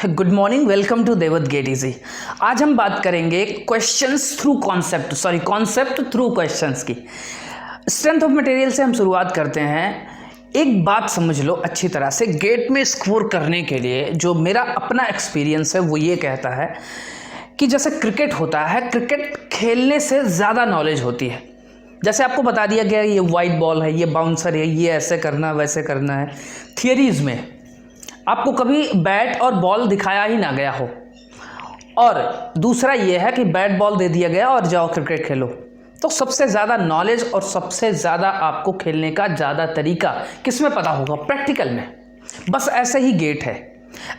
Good morning, welcome to देवत gate easy. आज हम बात करेंगे questions through concept through questions की। स्ट्रेंथ ऑफ मटेरियल से हम शुरुआत करते हैं। एक बात समझ लो अच्छी तरह से, गेट में स्कोर करने के लिए जो मेरा अपना एक्सपीरियंस है वो ये कहता है कि जैसे क्रिकेट होता है, क्रिकेट खेलने से ज़्यादा नॉलेज होती है। जैसे आपको बता दिया गया ये वाइट बॉल है, ये बाउंसर है, ये ऐसे करना वैसे करना है। थियरीज में आपको कभी बैट और बॉल दिखाया ही ना गया हो, और दूसरा ये है कि बैट बॉल दे दिया गया और जाओ क्रिकेट खेलो। तो सबसे ज़्यादा नॉलेज और सबसे ज़्यादा आपको खेलने का ज़्यादा तरीका किस में पता होगा? प्रैक्टिकल में। बस ऐसे ही गेट है।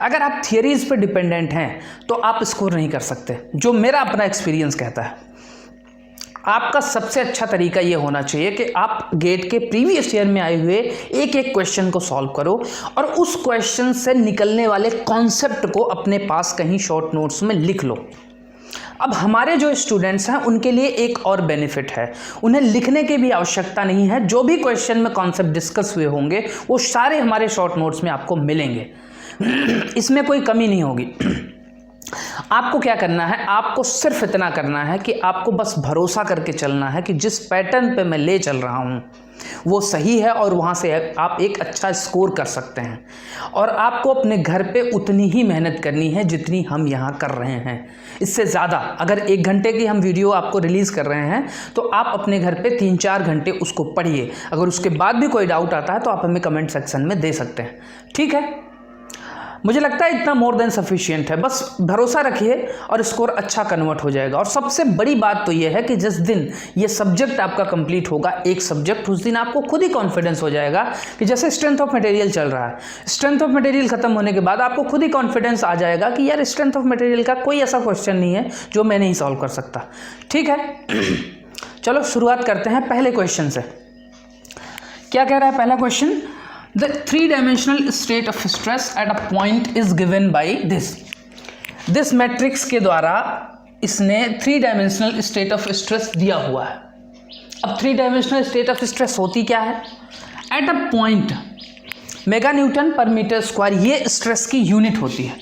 अगर आप थियरीज पे डिपेंडेंट हैं तो आप स्कोर नहीं कर सकते, जो मेरा अपना एक्सपीरियंस कहता है। आपका सबसे अच्छा तरीका ये होना चाहिए कि आप गेट के प्रीवियस ईयर में आए हुए एक एक क्वेश्चन को सॉल्व करो और उस क्वेश्चन से निकलने वाले कॉन्सेप्ट को अपने पास कहीं शॉर्ट नोट्स में लिख लो। अब हमारे जो स्टूडेंट्स हैं उनके लिए एक और बेनिफिट है, उन्हें लिखने की भी आवश्यकता नहीं है। जो भी क्वेश्चन में कॉन्सेप्ट डिस्कस हुए होंगे वो सारे हमारे शॉर्ट नोट्स में आपको मिलेंगे, इसमें कोई कमी नहीं होगी। आपको क्या करना है? आपको सिर्फ इतना करना है कि आपको बस भरोसा करके चलना है कि जिस पैटर्न पे मैं ले चल रहा हूँ वो सही है और वहाँ से आप एक अच्छा स्कोर कर सकते हैं। और आपको अपने घर पे उतनी ही मेहनत करनी है जितनी हम यहाँ कर रहे हैं। इससे ज़्यादा, अगर 1 घंटे की हम वीडियो आपको रिलीज़ कर रहे हैं तो आप अपने घर पे 3-4 घंटे उसको पढ़िए। अगर उसके बाद भी कोई डाउट आता है तो आप हमें कमेंट सेक्शन में दे सकते हैं, ठीक है? मुझे लगता है इतना मोर देन सफिशिएंट है। बस भरोसा रखिए और स्कोर अच्छा कन्वर्ट हो जाएगा। और सबसे बड़ी बात तो ये है कि जिस दिन ये सब्जेक्ट आपका कंप्लीट होगा, एक सब्जेक्ट, उस दिन आपको खुद ही कॉन्फिडेंस हो जाएगा कि जैसे स्ट्रेंथ ऑफ मटेरियल चल रहा है, स्ट्रेंथ ऑफ मटेरियल खत्म होने के बाद आपको खुद ही कॉन्फिडेंस आ जाएगा कि यार स्ट्रेंथ ऑफ मटेरियल का कोई ऐसा क्वेश्चन नहीं है जो मैं नहीं सॉल्व कर सकता, ठीक है? चलो शुरुआत करते हैं पहले क्वेश्चन से। क्या कह रहा है पहला question? The three-dimensional state of stress at a point is given by this matrix के द्वारा इसने 3-dimensional state of stress दिया हुआ है। अब 3-dimensional state of stress होती क्या है? At a point mega Newton पर मीटर स्क्वायर, ये स्ट्रेस की यूनिट होती है।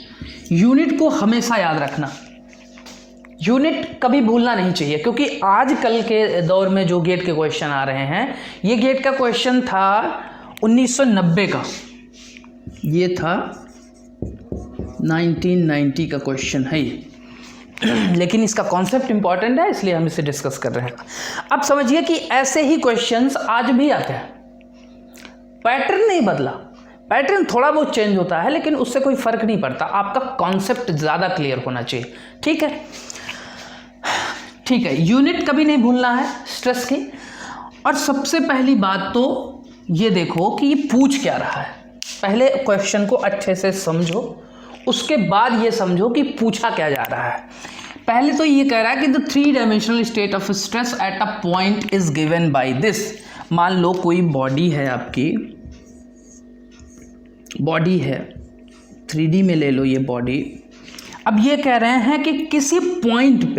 यूनिट को हमेशा याद रखना, यूनिट कभी भूलना नहीं चाहिए, क्योंकि आजकल के दौर में जो गेट के क्वेश्चन आ रहे हैं, ये गेट का क्वेश्चन था 1990 का, ये था 1990 का क्वेश्चन है ये। लेकिन इसका कॉन्सेप्ट इंपॉर्टेंट है इसलिए हम इसे डिस्कस कर रहे हैं। अब समझिए कि ऐसे ही क्वेश्चंस आज भी आते हैं। पैटर्न नहीं बदला, पैटर्न थोड़ा बहुत चेंज होता है लेकिन उससे कोई फर्क नहीं पड़ता। आपका कॉन्सेप्ट ज़्यादा क्लियर होना चाहिए, ठीक है? ठीक है, यूनिट कभी नहीं भूलना है स्ट्रेस की। और सबसे पहली बात तो ये देखो कि ये पूछ क्या रहा है। पहले क्वेश्चन को अच्छे से समझो, उसके बाद ये समझो कि पूछा क्या जा रहा है। पहले तो ये कह रहा है कि the 3-dimensional state of stress at a point is given by this। मान लो कोई बॉडी है, आपकी बॉडी है, 3D में ले लो ये बॉडी। अब ये कह रहे हैं कि किसी पॉइंट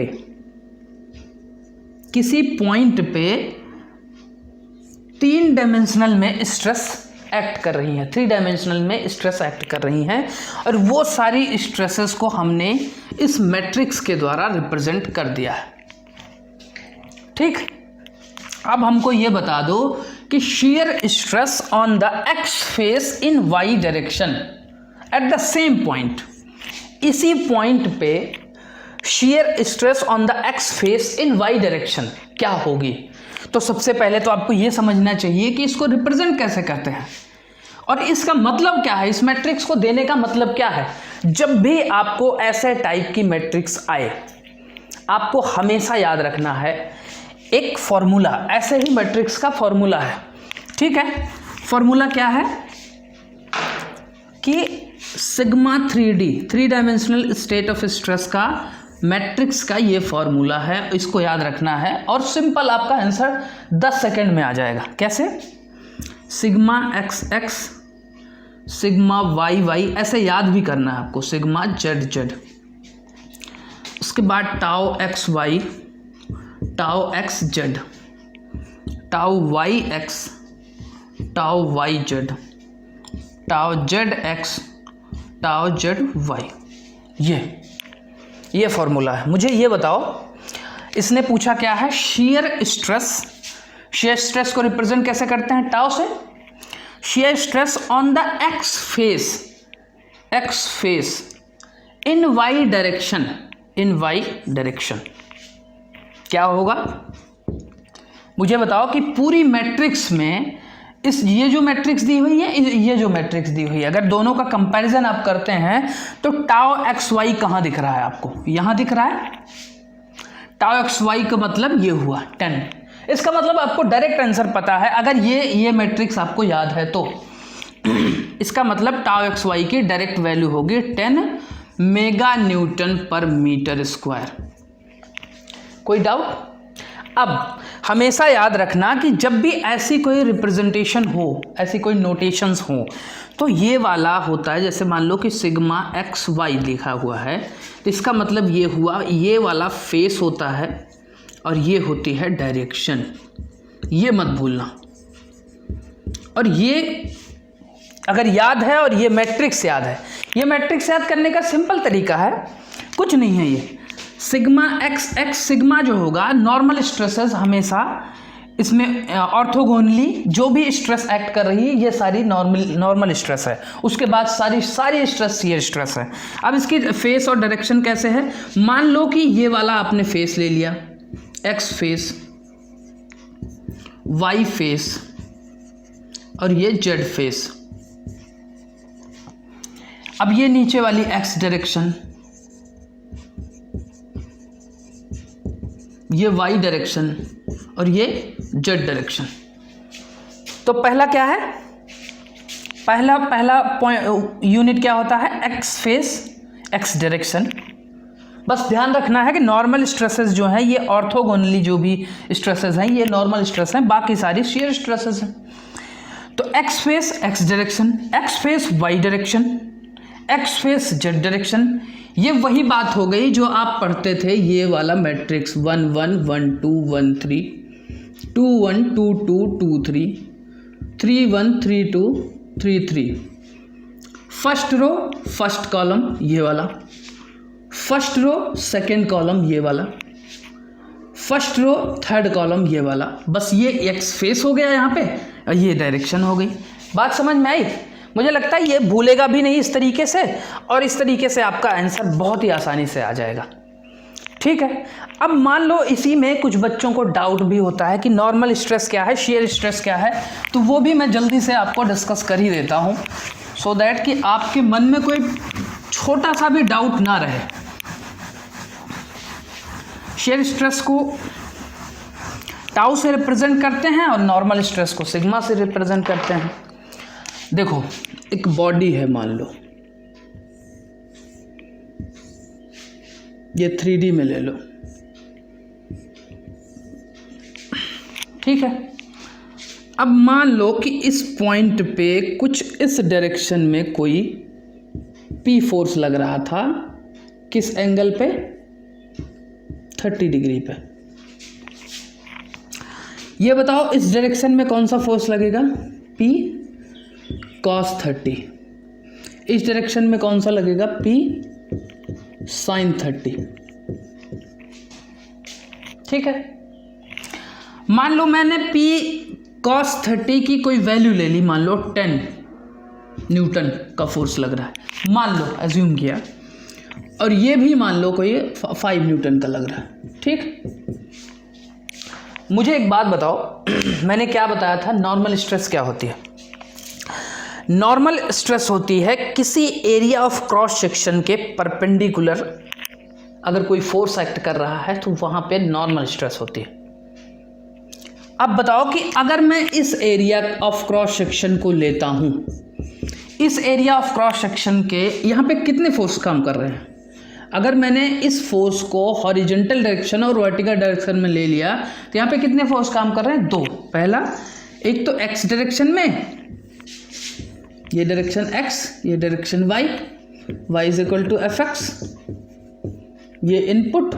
पे 3 डायमेंशनल में स्ट्रेस एक्ट कर रही हैं, 3 डायमेंशनल में स्ट्रेस एक्ट कर रही हैं, और वो सारी स्ट्रेसेस को हमने इस मैट्रिक्स के द्वारा रिप्रेजेंट कर दिया है, ठीक? अब हमको ये बता दो कि shear stress on the x face in y direction at the same point, इसी पॉइंट पे shear stress on the x face in y direction क्या होगी? तो सबसे पहले तो आपको ये समझना चाहिए कि इसको रिप्रेजेंट कैसे करते हैं और इसका मतलब क्या है, इस मैट्रिक्स को देने का मतलब क्या है। जब भी आपको ऐसे टाइप की मैट्रिक्स आए, आपको हमेशा याद रखना है एक फॉर्मूला। ऐसे ही मैट्रिक्स का फॉर्मूला है, ठीक है? फॉर्मूला क्या है कि sigma 3D, 3-dimensional state of stress का मैट्रिक्स का ये फॉर्मूला है, इसको याद रखना है और सिंपल आपका आंसर 10 सेकेंड में आ जाएगा। कैसे? सिग्मा XX, सिग्मा YY, ऐसे याद भी करना है आपको, सिग्मा ZZ, उसके बाद tau XY, tau XZ, tau YX, tau YZ, tau ZX, tau ZY। ये फॉर्मूला है। मुझे ये बताओ, इसने पूछा क्या है, शियर स्ट्रेस। शियर स्ट्रेस को रिप्रेजेंट कैसे करते हैं, टाउ से। Shear stress on the X face in Y direction क्या होगा? मुझे बताओ कि पूरी मैट्रिक्स में ये जो मैट्रिक्स दी हुई है, ये जो मैट्रिक्स दी हुई है, अगर दोनों का कंपैरिजन आप करते हैं तो टाउ एक्स वाई कहाँ दिख रहा है आपको? यहाँ दिख रहा है। टाउ एक्स वाई का मतलब ये हुआ 10। इसका मतलब आपको डायरेक्ट आंसर पता है, अगर ये मैट्रिक्स आपको याद है तो इसका मतलब टाउ एक्स वाई की डायरेक्ट वैल्यू होगी 10 मेगा न्यूटन पर मीटर स्क्वायर। कोई डाउट? अब हमेशा याद रखना कि जब भी ऐसी कोई रिप्रेजेंटेशन हो, ऐसी कोई नोटेशंस हो, तो ये वाला होता है, जैसे मान लो कि सिग्मा एक्स वाई लिखा हुआ है, तो इसका मतलब ये हुआ, ये वाला फेस होता है और ये होती है डायरेक्शन। ये मत भूलना। और ये अगर याद है और ये मैट्रिक्स याद है, ये मैट्रिक्स याद करने का सिंपल तरीका है, कुछ नहीं है। ये सिग्मा एक्स सिग्मा जो होगा, नॉर्मल स्ट्रेसेस हमेशा इसमें ऑर्थोगोनली जो भी स्ट्रेस एक्ट कर रही है, ये सारी नॉर्मल स्ट्रेस है। उसके बाद सारी स्ट्रेस ये स्ट्रेस है। अब इसकी फेस और डायरेक्शन कैसे है? मान लो कि ये वाला आपने फेस ले लिया, एक्स फेस, वाई फेस और ये जेड फेस। अब ये नीचे वाली एक्स डायरेक्शन, ये वाई डायरेक्शन और ये जेड डायरेक्शन। तो पहला क्या है? पहला यूनिट क्या होता है? X face, X direction. बस ध्यान रखना है कि नॉर्मल स्ट्रेसेस जो हैं, ये ऑर्थोगोनली जो भी स्ट्रेसेस हैं, ये नॉर्मल स्ट्रेस हैं, बाकी सारी शेयर स्ट्रेसेस हैं। तो X face X direction, X face Y direction, X face Z direction. ये वही बात हो गई जो आप पढ़ते थे, ये वाला matrix 1 1 1 2 1 3, 2 1 2 2 2 3, 3 1 3 2 3 3। First row first column ये वाला, फर्स्ट रो सेकेंड कॉलम ये वाला, फर्स्ट रो थर्ड कॉलम ये वाला। बस ये एक्स फेस हो गया यहाँ पे और ये डायरेक्शन हो गई। बात समझ में आई? मुझे लगता है ये भूलेगा भी नहीं इस तरीके से, और इस तरीके से आपका आंसर बहुत ही आसानी से आ जाएगा। ठीक है। अब मान लो इसी में कुछ बच्चों को डाउट भी होता है कि नॉर्मल स्ट्रेस क्या है, शेयर स्ट्रेस क्या है, तो वो भी मैं जल्दी से आपको डिस्कस कर ही देता हूँ, सो दैट कि आपके मन में कोई छोटा सा भी डाउट ना रहे। शेयर स्ट्रेस को टाउ से रिप्रेजेंट करते हैं और नॉर्मल स्ट्रेस को सिग्मा से रिप्रेजेंट करते हैं। देखो एक बॉडी है, मान लो ये 3D में ले लो, ठीक है। अब मान लो कि इस पॉइंट पे कुछ इस डायरेक्शन में कोई P फोर्स लग रहा था, किस एंगल पे? 30 डिग्री पे। ये बताओ इस डायरेक्शन में कौन सा फोर्स लगेगा? P cos 30। इस डायरेक्शन में कौन सा लगेगा? P sin 30। ठीक है। मान लो मैंने P cos 30 की कोई वैल्यू ले ली, मान लो 10 न्यूटन का फोर्स लग रहा है, मान लो एज्यूम किया, और ये भी मान लो कोई 5 न्यूटन का लग रहा है। ठीक। मुझे एक बात बताओ, मैंने क्या बताया था? नॉर्मल स्ट्रेस क्या होती है? नॉर्मल स्ट्रेस होती है किसी एरिया ऑफ क्रॉस सेक्शन के परपेंडिकुलर अगर कोई फोर्स एक्ट कर रहा है तो वहां पे नॉर्मल स्ट्रेस होती है। अब बताओ कि अगर मैं इस एरिया ऑफ क्रॉस सेक्शन को लेता हूं, इस एरिया ऑफ क्रॉस सेक्शन के यहाँ पे कितने फोर्स काम कर रहे हैं? अगर मैंने इस फोर्स को हॉरिजॉन्टल डायरेक्शन और वर्टिकल डायरेक्शन में ले लिया तो यहाँ पे कितने फोर्स काम कर रहे हैं? 2। पहला, एक तो एक्स डायरेक्शन में, ये डायरेक्शन x, ये direction y, y is equal to F X, ये इनपुट,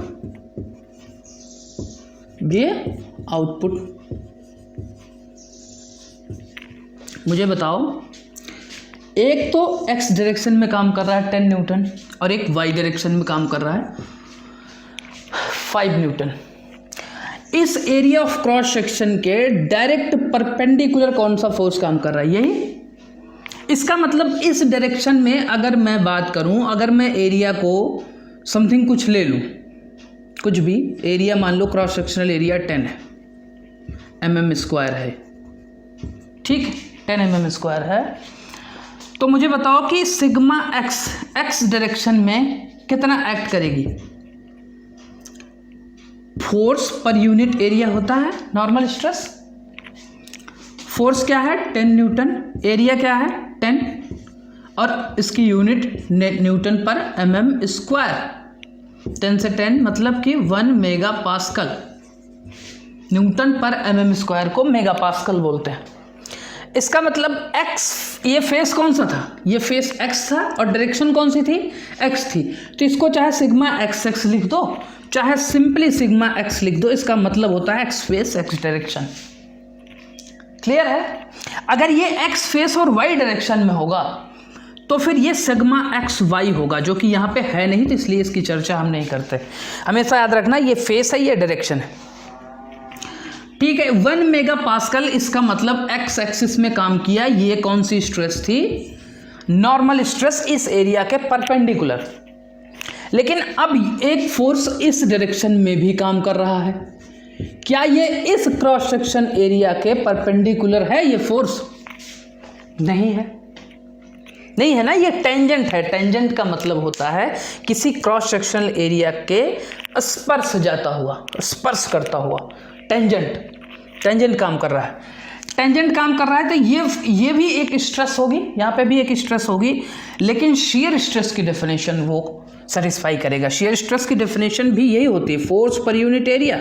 ये आउटपुट। मुझे बताओ, एक तो x डायरेक्शन में काम कर रहा है 10 न्यूटन और एक वाई डायरेक्शन में काम कर रहा है 5 न्यूटन। इस एरिया ऑफ क्रॉस सेक्शन के डायरेक्ट परपेंडिकुलर कौन सा फोर्स काम कर रहा है? यही। इसका मतलब इस डायरेक्शन में अगर मैं बात करूं, अगर मैं एरिया को समथिंग कुछ ले लूं, कुछ भी एरिया मान लो, क्रॉस सेक्शनल एरिया 10 है, mm स्क्वायर है, ठीक, 10 mm स्क्वायर है, तो मुझे बताओ कि सिग्मा एक्स डायरेक्शन में कितना एक्ट करेगी? फोर्स पर यूनिट एरिया होता है नॉर्मल स्ट्रेस। फोर्स क्या है? 10 न्यूटन, एरिया क्या है? 10, और इसकी यूनिट न्यूटन पर mm स्क्वायर। 10 से 10 मतलब कि 1 मेगा पास्कल। न्यूटन पर mm स्क्वायर को मेगा पास्कल बोलते हैं। इसका मतलब x, ये फेस कौन सा था? ये फेस x था और डायरेक्शन कौन सी थी? x थी। तो इसको चाहे सिग्मा x लिख दो, चाहे सिंपली सिग्मा x लिख दो, इसका मतलब होता है x face x direction. Clear है? अगर ये x फेस और y डायरेक्शन में होगा तो फिर ये सिग्मा XY होगा, जो कि यहाँ पे है नहीं, तो इसलिए इसकी चर्चा हम नहीं करते। हमेशा याद रखना ये फेस है, ये डायरेक्शन है, ठीक है। 1 मेगा पास्कल, इसका मतलब x एक्सिस में काम किया। ये कौन सी स्ट्रेस थी? नॉर्मल स्ट्रेस इस एरिया के परपेंडिकुलर। लेकिन अब एक फोर्स इस डायरेक्शन में भी काम कर रहा है। क्या ये इस क्रॉस सेक्शन एरिया के परपेंडिकुलर है ये फोर्स? नहीं है, नहीं है ना, ये टेंजेंट है। टेंजेंट का मतलब होता है किसी क्रॉस सेक्शनल एरिया के स्पर्श जाता हुआ, स्पर्श करता हुआ। टेंजेंट काम कर रहा है, टेंजेंट काम कर रहा है, तो ये भी एक स्ट्रेस होगी, यहाँ पे भी एक स्ट्रेस होगी, लेकिन शियर स्ट्रेस की डेफिनेशन वो सेटिस्फाई करेगा। शियर स्ट्रेस की डेफिनेशन भी यही होती है, force per unit area,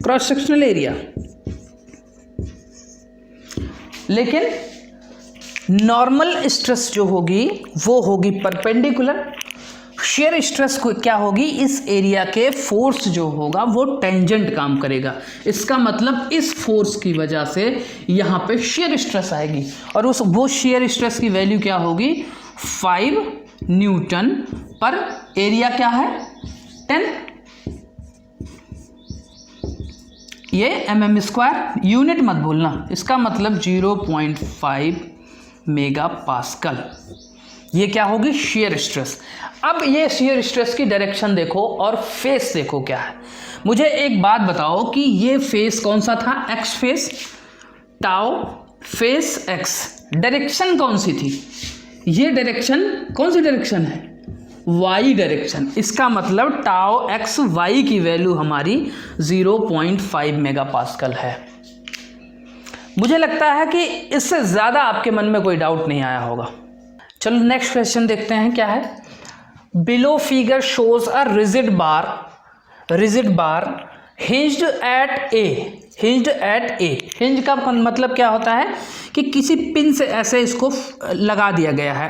cross sectional area. लेकिन नॉर्मल स्ट्रेस जो होगी वो होगी परपेंडिकुलर। शियर स्ट्रेस को क्या होगी? इस एरिया के फोर्स जो होगा वो टेंजेंट काम करेगा। इसका मतलब इस फोर्स की वजह से यहाँ पे शियर स्ट्रेस आएगी, और वो शियर स्ट्रेस की वैल्यू क्या होगी? 5 न्यूटन पर एरिया क्या है? 10, ये mm स्क्वायर, यूनिट मत भूलना, इसका मतलब 0.5 मेगा पास्कल। ये क्या होगी? Shear stress. अब ये शियर स्ट्रेस की डायरेक्शन देखो और फेस देखो क्या है। मुझे एक बात बताओ कि ये फेस कौन सा था? X face, tau face X, direction कौन सी थी? ये डायरेक्शन कौन सी डायरेक्शन है? Y direction. इसका मतलब टाउ एक्स वाई की वैल्यू हमारी 0.5 मेगा पास्कल है। मुझे लगता है कि इससे ज़्यादा आपके मन में कोई डाउट नहीं आया होगा। चलो नेक्स्ट क्वेश्चन देखते हैं क्या है। Below figure shows a rigid bar hinged at A. Hinge का मतलब क्या होता है कि किसी पिन से ऐसे इसको लगा दिया गया है,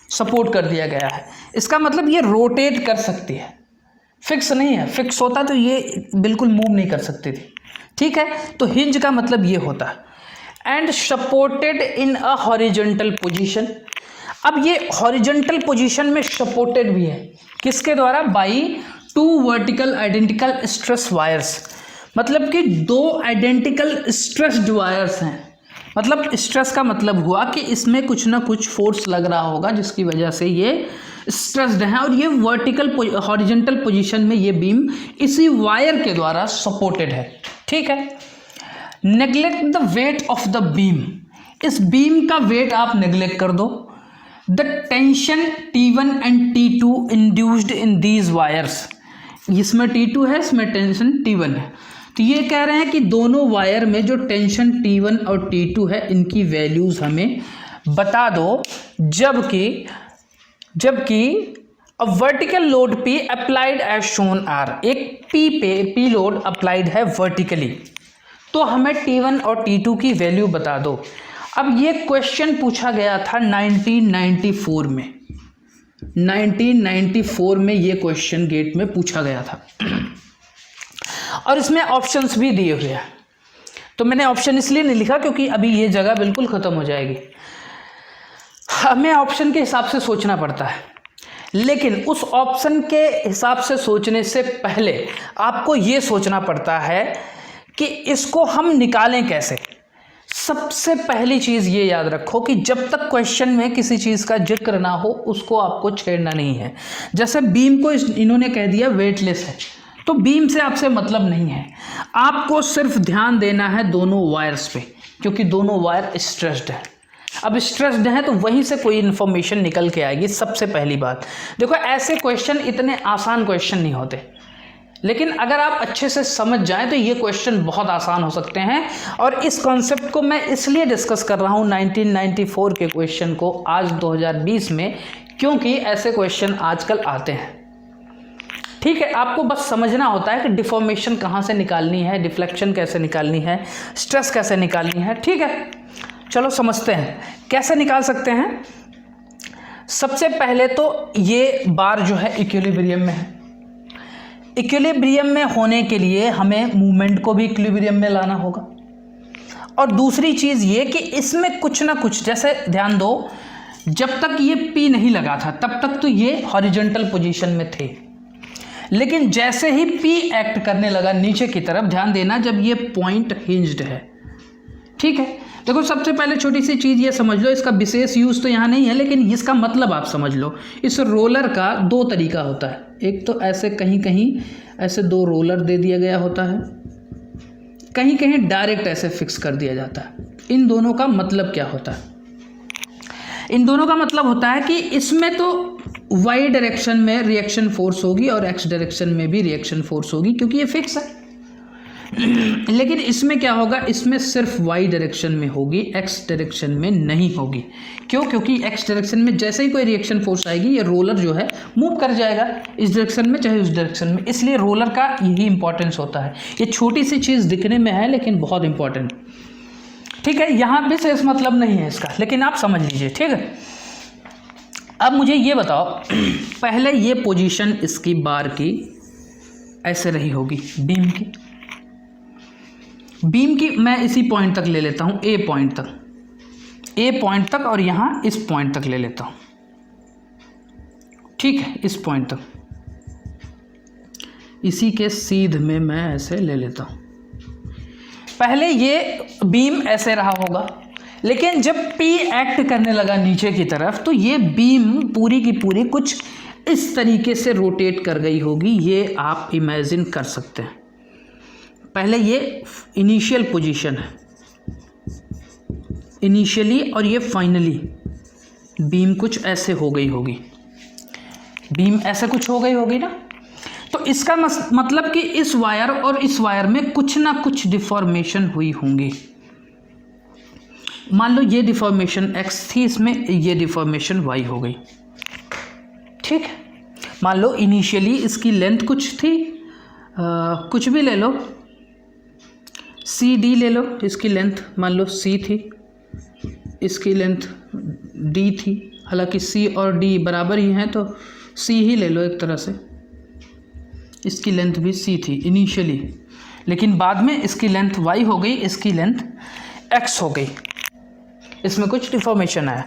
सपोर्ट कर दिया गया है। इसका मतलब ये रोटेट कर सकती है, फिक्स नहीं है। फिक्स होता तो ये बिल्कुल मूव नहीं कर सकती थी, ठीक है। तो हिंज का मतलब ये होता है। And supported in a horizontal position. अब ये हॉरिजॉन्टल पोजीशन में सपोर्टेड भी है, किसके द्वारा? By 2 vertical identical stress wires. मतलब कि 2 आइडेंटिकल स्ट्रेस्ड वायर्स हैं। मतलब स्ट्रेस का मतलब हुआ कि इसमें कुछ ना कुछ फोर्स लग रहा होगा जिसकी वजह से ये स्ट्रेस्ड है, और ये वर्टिकल हॉरिजॉन्टल पोजीशन में ये बीम इसी वायर के द्वारा सपोर्टेड है, ठीक है। Neglect the weight of the beam. इस बीम का वेट आप नेग्लेक्ट कर दो। The tension T1 and T2 induced in these wires. इसमें T2 है, इसमें टेंशन T1 है। तो ये कह रहे हैं कि दोनों वायर में जो टेंशन T1 और T2 है इनकी वैल्यूज हमें बता दो। जबकि a vertical load P applied as shown are. एक P लोड अप्लाइड है वर्टिकली, तो हमें T1 और T2 की वैल्यू बता दो। अब ये क्वेश्चन पूछा गया था 1994 में। 1994 में ये क्वेश्चन गेट में पूछा गया था और इसमें ऑप्शंस भी दिए हुए हैं। तो मैंने ऑप्शन इसलिए नहीं लिखा क्योंकि अभी ये जगह बिल्कुल ख़त्म हो जाएगी, हमें ऑप्शन के हिसाब से सोचना पड़ता है। लेकिन उस ऑप्शन के हिसाब से सोचने से पहले आपको ये सोचना पड़ता है कि इसको हम निकालें कैसे। सबसे पहली चीज़ ये याद रखो कि जब तक क्वेश्चन में किसी चीज़ का जिक्र ना हो उसको आपको छेड़ना नहीं है। जैसे बीम को इन्होंने कह दिया वेटलेस है, तो बीम से आपसे मतलब नहीं है, आपको सिर्फ ध्यान देना है दोनों वायर्स पे, क्योंकि दोनों वायर स्ट्रेस्ड है। अब स्ट्रेस्ड है तो वहीं से कोई इन्फॉर्मेशन निकल के आएगी। सबसे पहली बात देखो, ऐसे क्वेश्चन इतने आसान क्वेश्चन नहीं होते, लेकिन अगर आप अच्छे से समझ जाएं तो ये क्वेश्चन बहुत आसान हो सकते हैं। और इस कॉन्सेप्ट को मैं इसलिए डिस्कस कर रहा हूँ 1994 के क्वेश्चन को आज 2020 में, क्योंकि ऐसे क्वेश्चन आजकल आते हैं। ठीक है, आपको बस समझना होता है कि डिफॉर्मेशन कहाँ से निकालनी है, डिफ्लेक्शन कैसे निकालनी है, स्ट्रेस कैसे निकालनी है। ठीक है, चलो समझते हैं कैसे निकाल सकते हैं। सबसे पहले तो ये बार जो है इक्विलिब्रियम में है। इक्विलिब्रियम में होने के लिए हमें मूवमेंट को भी इक्विलिब्रियम में लाना होगा। और दूसरी चीज़ ये कि इसमें कुछ ना कुछ, जैसे ध्यान दो, जब तक ये P नहीं लगा था तब तक तो ये हॉरिजॉन्टल पोजीशन में थे, लेकिन जैसे ही P एक्ट करने लगा नीचे की तरफ, ध्यान देना जब ये पॉइंट हिंज्ड है। ठीक है, देखो सबसे पहले छोटी सी चीज़ ये समझ लो, इसका विशेष यूज़ तो यहाँ नहीं है, लेकिन इसका मतलब आप समझ लो। इस रोलर का दो तरीका होता है, एक तो ऐसे कहीं कहीं ऐसे दो रोलर दे दिया गया होता है, कहीं कहीं डायरेक्ट ऐसे फिक्स कर दिया जाता है। इन दोनों का मतलब क्या होता है? इन दोनों का मतलब होता है कि इसमें तो वाई डायरेक्शन में रिएक्शन फोर्स होगी और एक्स डायरेक्शन में भी रिएक्शन फोर्स होगी, क्योंकि ये फिक्स है। लेकिन इसमें क्या होगा, इसमें सिर्फ वाई डायरेक्शन में होगी, एक्स डायरेक्शन में नहीं होगी। क्यों? क्योंकि एक्स डायरेक्शन में जैसे ही कोई रिएक्शन फोर्स आएगी ये रोलर जो है मूव कर जाएगा इस डायरेक्शन में चाहे उस डायरेक्शन में। इसलिए रोलर का यही इंपॉर्टेंस होता है। ये छोटी सी चीज़ दिखने में है लेकिन बहुत इंपॉर्टेंट। ठीक है, यहाँ भी शेष मतलब नहीं है इसका, लेकिन आप समझ लीजिए। ठीक है, अब मुझे ये बताओ, पहले ये पोजीशन इसकी बार की ऐसे रही होगी, बीम की मैं इसी पॉइंट तक ले लेता हूँ, ए पॉइंट तक, और यहाँ इस पॉइंट तक ले लेता हूँ। ठीक है, इस पॉइंट तक, इसी के सीध में मैं ऐसे ले लेता हूँ। पहले ये बीम ऐसे रहा होगा, लेकिन जब P एक्ट करने लगा नीचे की तरफ तो ये बीम पूरी की पूरी कुछ इस तरीके से रोटेट कर गई होगी। ये आप इमेजिन कर सकते हैं। पहले ये इनिशियल पोजीशन है, इनिशियली, और ये फाइनली बीम कुछ ऐसे हो गई होगी, बीम ऐसे कुछ हो गई होगी ना। तो इसका मतलब कि इस वायर और इस वायर में कुछ ना कुछ डिफॉर्मेशन हुई होंगी। मान लो ये डिफॉर्मेशन x थी, इसमें ये डिफॉर्मेशन y हो गई। ठीक है, मान लो इनिशियली इसकी लेंथ कुछ थी, कुछ भी ले लो, सी डी ले लो, इसकी लेंथ मान लो c थी, इसकी लेंथ d थी। हालांकि c और d बराबर ही हैं तो c ही ले लो एक तरह से। इसकी लेंथ भी c थी इनिशियली, लेकिन बाद में इसकी लेंथ y हो गई, इसकी लेंथ x हो गई। इसमें कुछ डिफॉर्मेशन आया।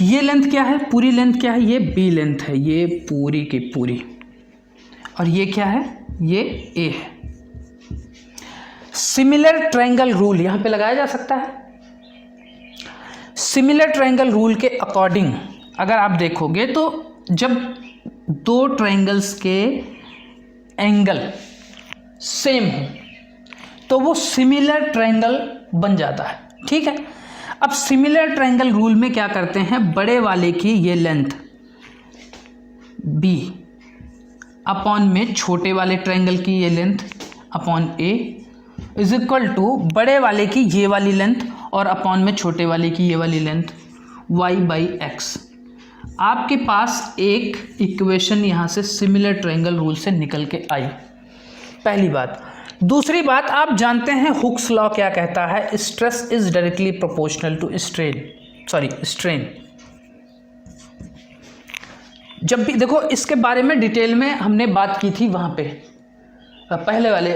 ये लेंथ क्या है, पूरी लेंथ क्या है, ये b लेंथ है, ये पूरी की पूरी। और ये क्या है, ये a है। सिमिलर ट्रायंगल रूल यहाँ पे लगाया जा सकता है। सिमिलर ट्रायंगल रूल के अकॉर्डिंग अगर आप देखोगे तो जब दो ट्रायंगल्स के एंगल सेम हो तो वो सिमिलर ट्रायंगल बन जाता है। ठीक है, अब सिमिलर ट्रायंगल रूल में क्या करते हैं, बड़े वाले की ये लेंथ b अपॉन में छोटे वाले ट्रायंगल की ये length upon a is equal to बड़े वाले की ये वाली लेंथ और अपॉन में छोटे वाले की ये वाली लेंथ y बाई एक्स। आपके पास एक इक्वेशन यहाँ से सिमिलर ट्रायंगल रूल से निकल के आई, पहली बात। दूसरी बात, आप जानते हैं हुक्स लॉ क्या कहता है, stress is directly proportional to strain. जब भी देखो, इसके बारे में डिटेल में हमने बात की थी वहाँ पे पहले वाले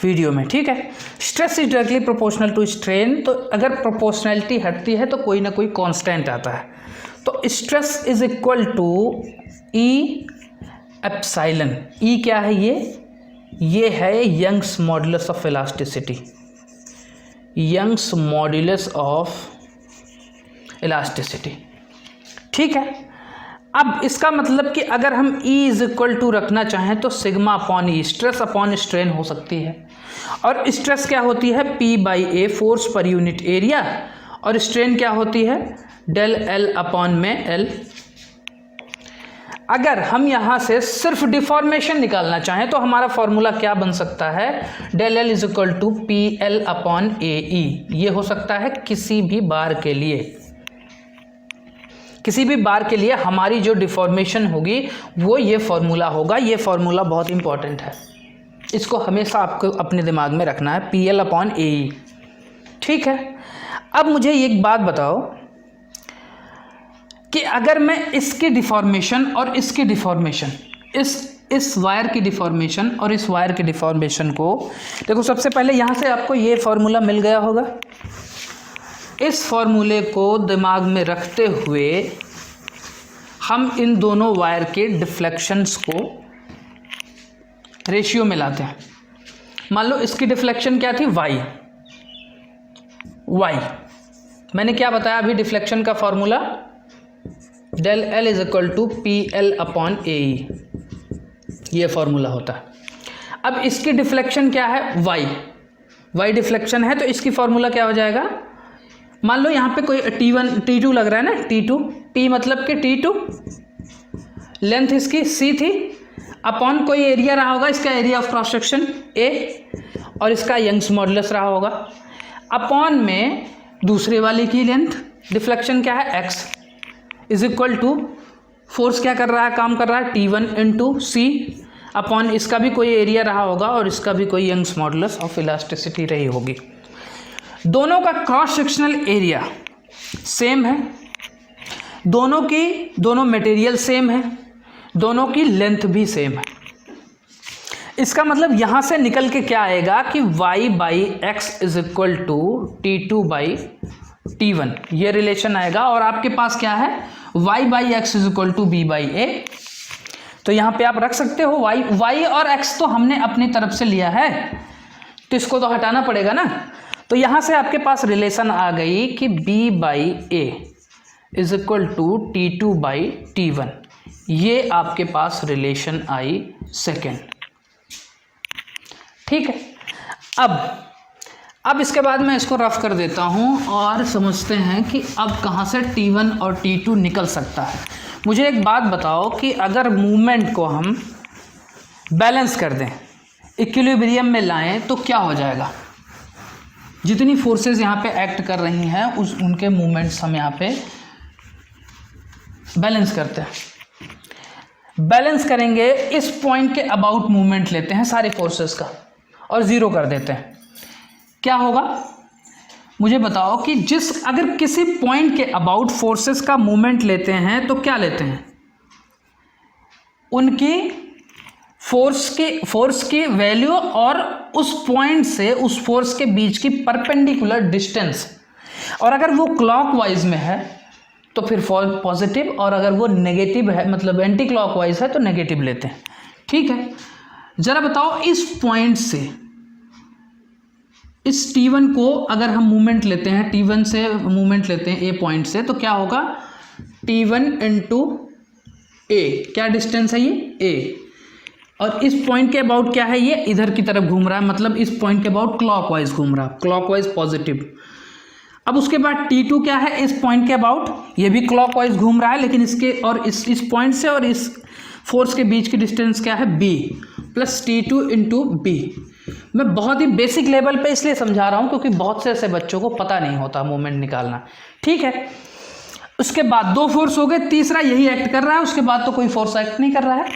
वीडियो में। ठीक है, stress is directly proportional to strain. तो अगर प्रोपोर्शनैलिटी हटती है तो कोई ना कोई कांस्टेंट आता है। तो तो stress is equal to E epsilon. E क्या है? ये है Young's modulus of elasticity, Young's modulus of elasticity. ठीक है, अब इसका मतलब कि अगर हम E इज इक्वल टू रखना चाहें तो सिग्मा अपॉन ई, स्ट्रेस अपॉन स्ट्रेन हो सकती है। और स्ट्रेस क्या होती है? P by A, force per unit area, और स्ट्रेन क्या होती है? डेल L अपॉन में L। अगर हम यहाँ से सिर्फ डिफॉर्मेशन निकालना चाहें तो हमारा फॉर्मूला क्या बन सकता है? Del L is equal to P L upon A E. ये हो सकता है किसी भी बार के लिए, किसी भी बार के लिए हमारी जो डिफॉर्मेशन होगी वो ये फॉर्मूला होगा। ये फॉर्मूला बहुत इंपॉर्टेंट है, इसको हमेशा आपको अपने दिमाग में रखना है, P L upon A E. ठीक है, अब मुझे एक बात बताओ कि अगर मैं इसकी डिफॉर्मेशन और इसकी डिफॉर्मेशन, इस वायर की डिफॉर्मेशन और इस वायर की डिफॉर्मेशन को देखो, सबसे पहले यहाँ से आपको ये फॉर्मूला मिल गया होगा। इस फॉर्मूले को दिमाग में रखते हुए हम इन दोनों वायर के डिफ्लेक्शंस को रेशियो में लाते हैं। मान लो इसकी डिफ्लेक्शन क्या थी? y। मैंने क्या बताया अभी? डिफ्लेक्शन का formula del L is equal to P L upon A E, ये फॉर्मूला होता है। अब इसकी डिफ्लेक्शन क्या है? y डिफ्लेक्शन है, तो इसकी फॉर्मूला क्या हो जाएगा? मान लो यहाँ पे कोई T1 T2 लग रहा है ना, T2, P मतलब कि T2, लेंथ इसकी C थी, अपॉन कोई एरिया रहा होगा, इसका area of cross section A, और इसका यंग्स मॉडुलस रहा होगा, अपॉन में दूसरे वाले की लेंथ, डिफ्लेक्शन क्या है? x is equal to force क्या कर रहा है? काम कर रहा है T1 इंटू C, अपॉन इसका भी कोई एरिया रहा होगा और इसका भी कोई यंग्स मॉडुलस ऑफ इलास्टिसिटी रही होगी। दोनों का क्रॉस सेक्शनल एरिया सेम है, दोनों मटेरियल सेम है, दोनों की लेंथ भी सेम है। इसका मतलब यहाँ से निकल के क्या आएगा कि y by X is equal to T2 by T1, ये रिलेशन आएगा। और आपके पास क्या है? y by X is equal to B by A. तो यहाँ पे आप रख सकते हो y और x तो हमने अपनी तरफ से लिया है, तो इसको तो हटाना पड़ेगा ना। तो यहाँ से आपके पास रिलेशन आ गई कि b by A is equal to T2 by T1, ये आपके पास रिलेशन आई सेकेंड। ठीक है, अब इसके बाद मैं इसको रफ कर देता हूँ और समझते हैं कि अब कहाँ से T1 और T2 निकल सकता है। मुझे एक बात बताओ कि अगर मूवमेंट को हम बैलेंस कर दें, इक्विलिब्रियम में लाएं, तो क्या हो जाएगा? जितनी फोर्सेस यहाँ पे एक्ट कर रही हैं उनके मूवमेंट्स हम यहाँ पे बैलेंस करते हैं। बैलेंस करेंगे, इस पॉइंट के अबाउट मूवमेंट लेते हैं सारी फोर्सेस का और ज़ीरो कर देते हैं। क्या होगा? मुझे बताओ कि अगर किसी पॉइंट के अबाउट फोर्सेस का मूवमेंट लेते हैं तो क्या लेते हैं? उनकी फोर्स की वैल्यू और उस पॉइंट से उस फोर्स के बीच की परपेंडिकुलर डिस्टेंस। और अगर वो क्लॉकवाइज में है तो फिर पॉजिटिव, और अगर वो नेगेटिव है मतलब एंटी क्लॉकवाइज है तो नेगेटिव लेते हैं। ठीक है, जरा बताओ इस पॉइंट से इस T1 को अगर हम मूवमेंट लेते हैं, T1 से मूवमेंट लेते हैं A पॉइंट से, तो क्या होगा? T1 इंटू A, क्या डिस्टेंस है ये? A। और इस पॉइंट के अबाउट क्या है? ये इधर की तरफ घूम रहा है, मतलब इस पॉइंट के अबाउट क्लॉकवाइज घूम रहा है, क्लॉकवाइज पॉजिटिव। अब उसके बाद T2 क्या है? इस पॉइंट के अबाउट, ये भी क्लॉकवाइज घूम रहा है, लेकिन इसके और इस पॉइंट से और इस फोर्स के बीच की डिस्टेंस क्या है? B plus T2 into B। मैं बहुत ही बेसिक लेवल पे इसलिए समझा रहा हूँ क्योंकि बहुत से ऐसे बच्चों को पता नहीं होता मूवमेंट निकालना। ठीक है, उसके बाद दो फोर्स हो गए, तीसरा यही एक्ट कर रहा है, उसके बाद तो कोई फोर्स एक्ट नहीं कर रहा है,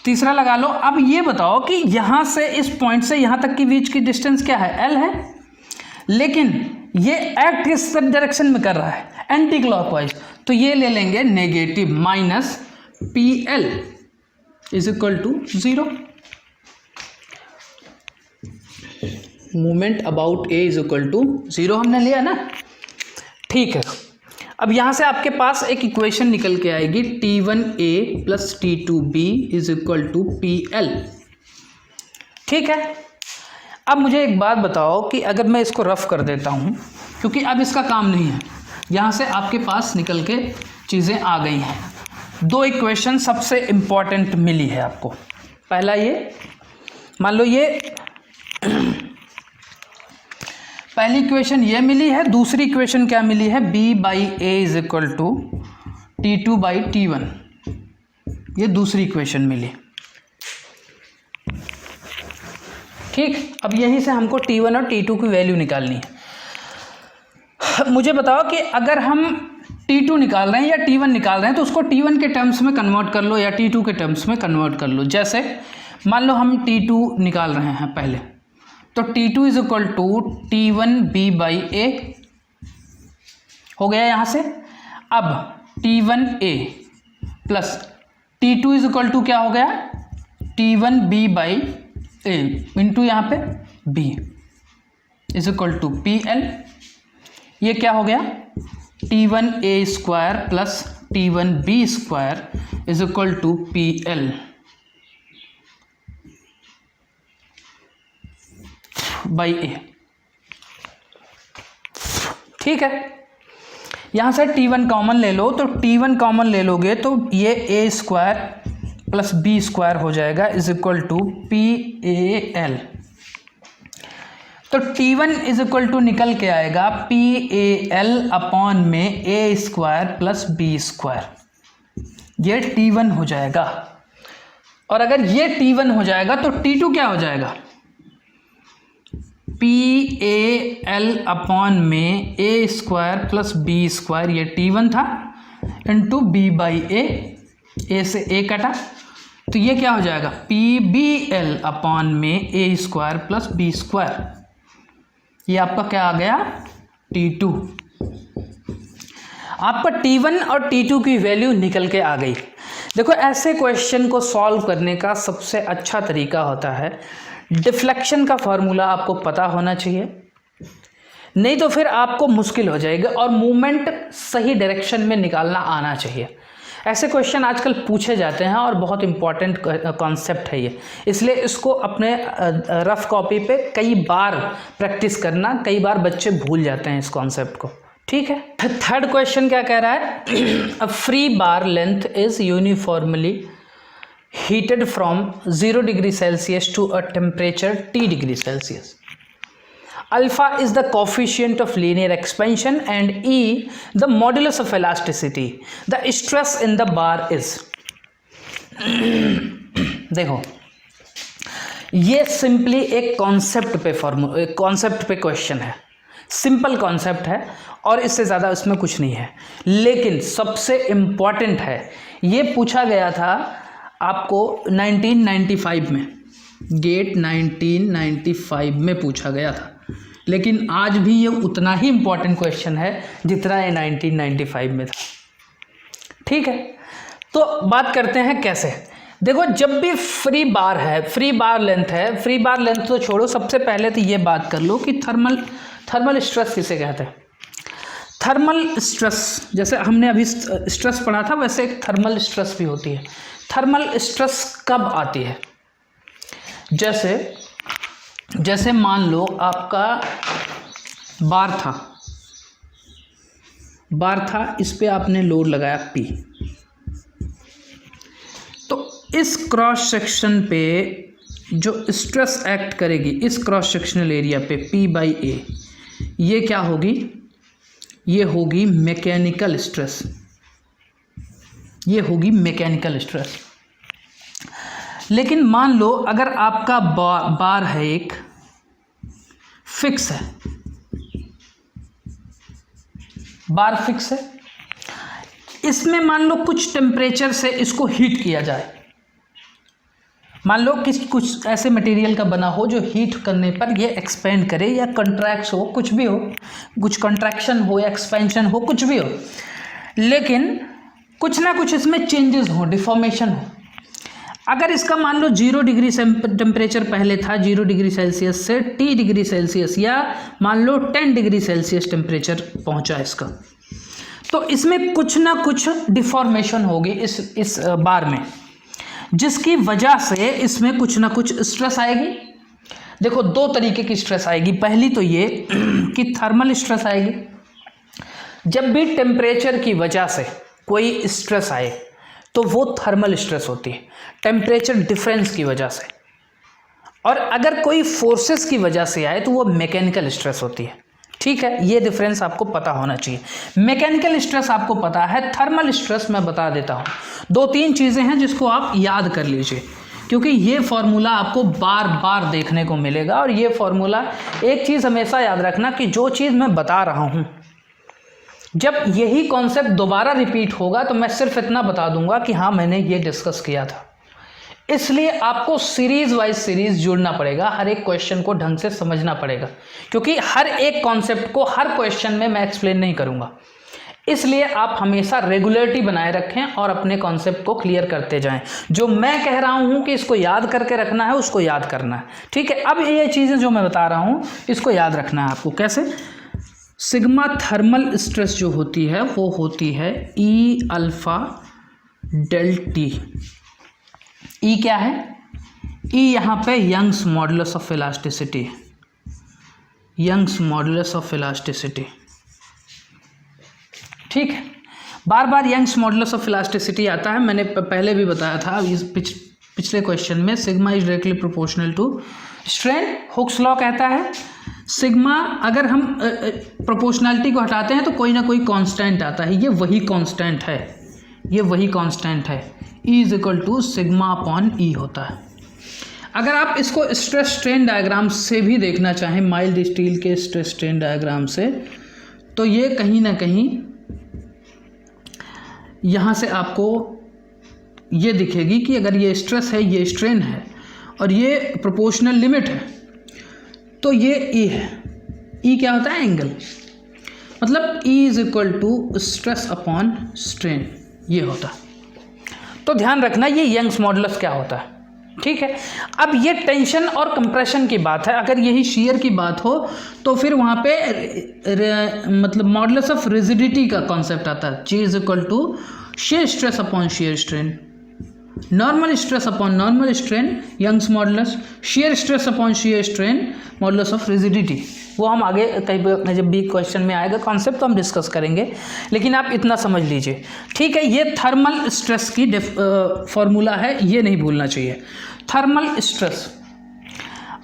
तीसरा लगा लो। अब ये बताओ कि यहाँ से इस पॉइंट से यहाँ तक की बीच की डिस्टेंस क्या है? L है, लेकिन ये एक्ट किस डायरेक्शन में कर रहा है? Anti clockwise. तो ये ले लेंगे negative, minus PL is equal to 0। Movement about A is equal to 0 हमने लिया ना। ठीक है, अब यहाँ से आपके पास एक इक्वेशन निकल के आएगी T1A plus T2B is equal to PL। ठीक है, अब मुझे एक बात बताओ कि अगर मैं इसको रफ कर देता हूँ, क्योंकि अब इसका काम नहीं है, यहाँ से आपके पास निकल के चीज़ें आ गई हैं। दो इक्वेशन सबसे इम्पॉर्टेंट मिली है आपको। पहला ये मान लो, ये पहली इक्वेशन ये मिली है, दूसरी इक्वेशन क्या मिली है, B/A is equal to T2/T1, ये दूसरी इक्वेशन मिली। ठीक, अब यहीं से हमको T1 और T2 की वैल्यू निकालनी है। मुझे बताओ कि अगर हम T2 निकाल रहे हैं या T1 निकाल रहे हैं तो उसको T1 के टर्म्स में कन्वर्ट कर लो या T2 के टर्म्स में कन्वर्ट कर लो। जैसे मान लो हम T2 निकाल रहे हैं पहले, तो T2 is equal to T1B/A हो गया यहाँ से। अब T1A plus T2 is equal to क्या हो गया, T1B/A इंटू यहाँ पे B is equal to PL। ये क्या हो गया, T1A square plus T1B square is equal to PL by A। ठीक है, यहाँ से T1 कॉमन ले लो, तो T1 कॉमन ले लोगे तो ये A square plus B square हो जाएगा इज इक्वल टू PAL। तो T1 इज इक्वल टू निकल के आएगा PAL अपॉन में A square plus B square, ये T1 हो जाएगा। और अगर ये T1 हो जाएगा तो T2 क्या हो जाएगा, PAL अपॉन में A square plus B square, ये T1 था, इंटू B/A, A से A कटा, तो ये क्या हो जाएगा, PBL अपॉन में A square plus B square, ये आपका क्या आ गया, T2। आपका T1 और T2 की वैल्यू निकल के आ गई। देखो, ऐसे क्वेश्चन को सॉल्व करने का सबसे अच्छा तरीका होता है, डिफ्लेक्शन का फॉर्मूला आपको पता होना चाहिए, नहीं तो फिर आपको मुश्किल हो जाएगा, और मूवमेंट सही डायरेक्शन में निकालना आना चाहिए। ऐसे क्वेश्चन आजकल पूछे जाते हैं और बहुत इंपॉर्टेंट कॉन्सेप्ट है ये, इसलिए इसको अपने रफ कॉपी पे कई बार प्रैक्टिस करना, कई बार बच्चे भूल जाते हैं इस कॉन्सेप्ट को। ठीक है, थर्ड क्वेश्चन क्या कह रहा है, a free bar length is uniformly heated from 0 degree Celsius to a temperature T degree Celsius. Alpha is the coefficient of linear expansion and E the modulus of elasticity. The stress in the bar is देखो, ये simply एक concept पे question है, simple concept है और इससे ज़्यादा उसमें कुछ नहीं है, लेकिन सबसे इम्पॉर्टेंट है। ये पूछा गया था आपको 1995 में, गेट 1995 में पूछा गया था, लेकिन आज भी ये उतना ही इम्पॉर्टेंट क्वेश्चन है जितना ये 1995 में था। ठीक है, तो बात करते हैं कैसे। देखो, जब भी फ्री बार है, फ्री बार लेंथ है, फ्री बार लेंथ तो छोड़ो, सबसे पहले तो ये बात कर लो कि थर्मल स्ट्रेस किसे कहते हैं। थर्मल स्ट्रेस, जैसे हमने अभी स्ट्रेस पढ़ा था, वैसे एक थर्मल स्ट्रेस भी होती है। थर्मल स्ट्रेस कब आती है, जैसे मान लो आपका बार था, इस पे आपने लोड लगाया P, तो इस क्रॉस सेक्शन पे जो स्ट्रेस एक्ट करेगी इस क्रॉस सेक्शनल एरिया पे P/A, ये क्या होगी, ये होगी मैकेनिकल स्ट्रेस, ये होगी मैकेनिकल स्ट्रेस। लेकिन मान लो अगर आपका बार है, एक फिक्स है, बार फिक्स है, इसमें मान लो कुछ टेम्परेचर से इसको हीट किया जाए, मान लो कि कुछ ऐसे मटेरियल का बना हो जो हीट करने पर ये एक्सपेंड करे या कंट्रैक्ट हो, कुछ भी हो, कुछ कंट्रैक्शन हो या एक्सपेंशन हो, कुछ भी हो, लेकिन कुछ ना कुछ इसमें चेंजेस हो, डिफॉर्मेशन हो। अगर इसका मान लो 0 डिग्री टेम्परेचर पहले था, 0 डिग्री सेल्सियस से T डिग्री सेल्सियस, या मान लो 10 डिग्री सेल्सियस टेम्परेचर पहुंचा इसका, तो इसमें कुछ ना कुछ डिफॉर्मेशन होगी इस बार में, जिसकी वजह से इसमें कुछ ना कुछ स्ट्रेस आएगी। देखो दो तरीके की स्ट्रेस आएगी। पहली तो ये कि थर्मल स्ट्रेस आएगी। जब भी टेम्परेचर की वजह से कोई स्ट्रेस आए तो वो थर्मल स्ट्रेस होती है, टेम्परेचर डिफरेंस की वजह से। और अगर कोई फोर्सेस की वजह से आए तो वो मैकेनिकल स्ट्रेस होती है। ठीक है, ये डिफरेंस आपको पता होना चाहिए। मैकेनिकल स्ट्रेस आपको पता है, थर्मल स्ट्रेस मैं बता देता हूँ। दो तीन चीज़ें हैं जिसको आप याद कर लीजिए, क्योंकि ये फॉर्मूला आपको बार बार देखने को मिलेगा। और ये फॉर्मूला, एक चीज़ हमेशा याद रखना कि जो चीज़ मैं बता रहा हूँ, जब यही कॉन्सेप्ट दोबारा रिपीट होगा तो मैं सिर्फ इतना बता दूंगा कि हाँ मैंने ये डिस्कस किया था। इसलिए आपको सीरीज वाइज सीरीज जुड़ना पड़ेगा, हर एक क्वेश्चन को ढंग से समझना पड़ेगा, क्योंकि हर एक कॉन्सेप्ट को हर क्वेश्चन में मैं एक्सप्लेन नहीं करूंगा। इसलिए आप हमेशा रेगुलरिटी बनाए रखें और अपने कॉन्सेप्ट को क्लियर करते जाएं। जो मैं कह रहा हूं कि इसको याद करके रखना है, उसको याद करना है। ठीक है, अब ये चीज़ें जो मैं बता रहा हूं इसको याद रखना है आपको। कैसे? सिग्मा थर्मल स्ट्रेस जो होती है वो होती है E alpha del T. E क्या है? ई यहाँ पे Young's modulus of elasticity, Young's modulus of elasticity. ठीक है, बार बार यंग्स मॉडुलस ऑफ इलास्टिसिटी आता है। मैंने पहले भी बताया था इस पिछले क्वेश्चन में, sigma is directly proportional to strain. Hooke's law कहता है सिग्मा, अगर हम प्रोपोर्शनैलिटी को हटाते हैं तो कोई ना कोई कांस्टेंट आता है, ये वही कांस्टेंट है, ये वही कांस्टेंट है। E is equal to sigma upon E होता है। अगर आप इसको स्ट्रेस स्ट्रेन डायग्राम से भी देखना चाहें, माइल्ड स्टील के स्ट्रेस स्ट्रेन डायग्राम से, तो ये कहीं ना कहीं यहाँ से आपको ये दिखेगी कि अगर ये स्ट्रेस है, ये स्ट्रेन है और ये प्रोपोर्शनल लिमिट है, तो ये E है। E क्या होता है? एंगल। मतलब E is equal to stress upon strain, ये होता है। तो ध्यान रखना ये यंग्स मॉडुलस क्या होता है। ठीक है, अब ये टेंशन और कंप्रेशन की बात है। अगर यही शियर की बात हो तो फिर वहाँ पे मतलब मॉडुलस ऑफ रिजिडिटी का कॉन्सेप्ट आता है। G is equal to shear stress upon shear strain, normal stress upon normal strain, Young's modulus, shear stress upon shear strain, modulus of rigidity. वो हम आगे कहीं जब भी क्वेश्चन में आएगा कॉन्सेप्ट तो हम डिस्कस करेंगे, लेकिन आप इतना समझ लीजिए। ठीक है, ये थर्मल स्ट्रेस की फॉर्मूला है, ये नहीं भूलना चाहिए। थर्मल स्ट्रेस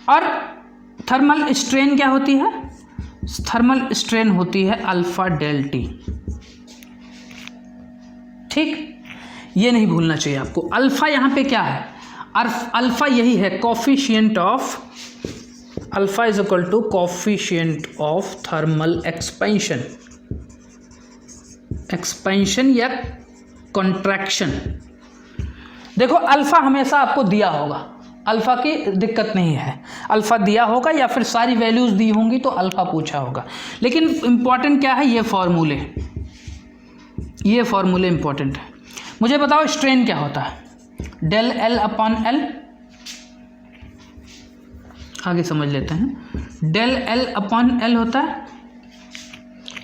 और थर्मल स्ट्रेन क्या होती है? थर्मल स्ट्रेन होती है अल्फा डेल टी। ठीक, ये नहीं भूलना चाहिए आपको। अल्फा यहाँ पे क्या है? अल्फा यही है coefficient of, alpha is equal to coefficient of thermal expansion, expansion या कॉन्ट्रैक्शन। देखो अल्फा हमेशा आपको दिया होगा, अल्फा की दिक्कत नहीं है, अल्फा दिया होगा या फिर सारी वैल्यूज दी होंगी तो अल्फा पूछा होगा। लेकिन इंपॉर्टेंट क्या है? ये फॉर्मूले, ये फॉर्मूले इंपॉर्टेंट है। मुझे बताओ स्ट्रेन क्या होता है? डेल एल अपॉन एल, आगे समझ लेते हैं। डेल एल अपॉन एल होता है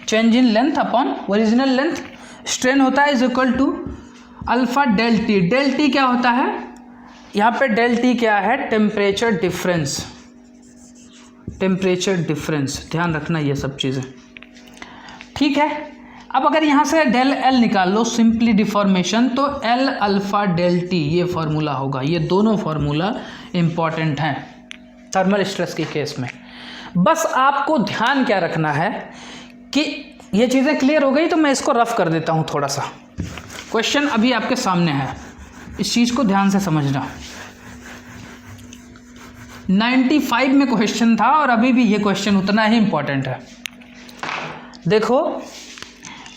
change in length upon original length. Strain होता है is equal to alpha del T. Del T क्या होता है? यहाँ पे डेल टी क्या है? Temperature difference, temperature difference. ध्यान रखना ये सब चीज़ें। ठीक है, अब अगर यहाँ से डेल एल निकाल लो सिंपली डिफॉर्मेशन, तो एल अल्फा डेल टी ये फार्मूला होगा। ये दोनों फार्मूला इंपॉर्टेंट हैं थर्मल स्ट्रेस के केस में। बस आपको ध्यान क्या रखना है कि ये चीज़ें क्लियर हो गई, तो मैं इसको रफ कर देता हूँ थोड़ा सा। क्वेश्चन अभी आपके सामने है, इस चीज़ को ध्यान से समझना। 95 में क्वेश्चन था और अभी भी ये क्वेश्चन उतना ही इंपॉर्टेंट है। देखो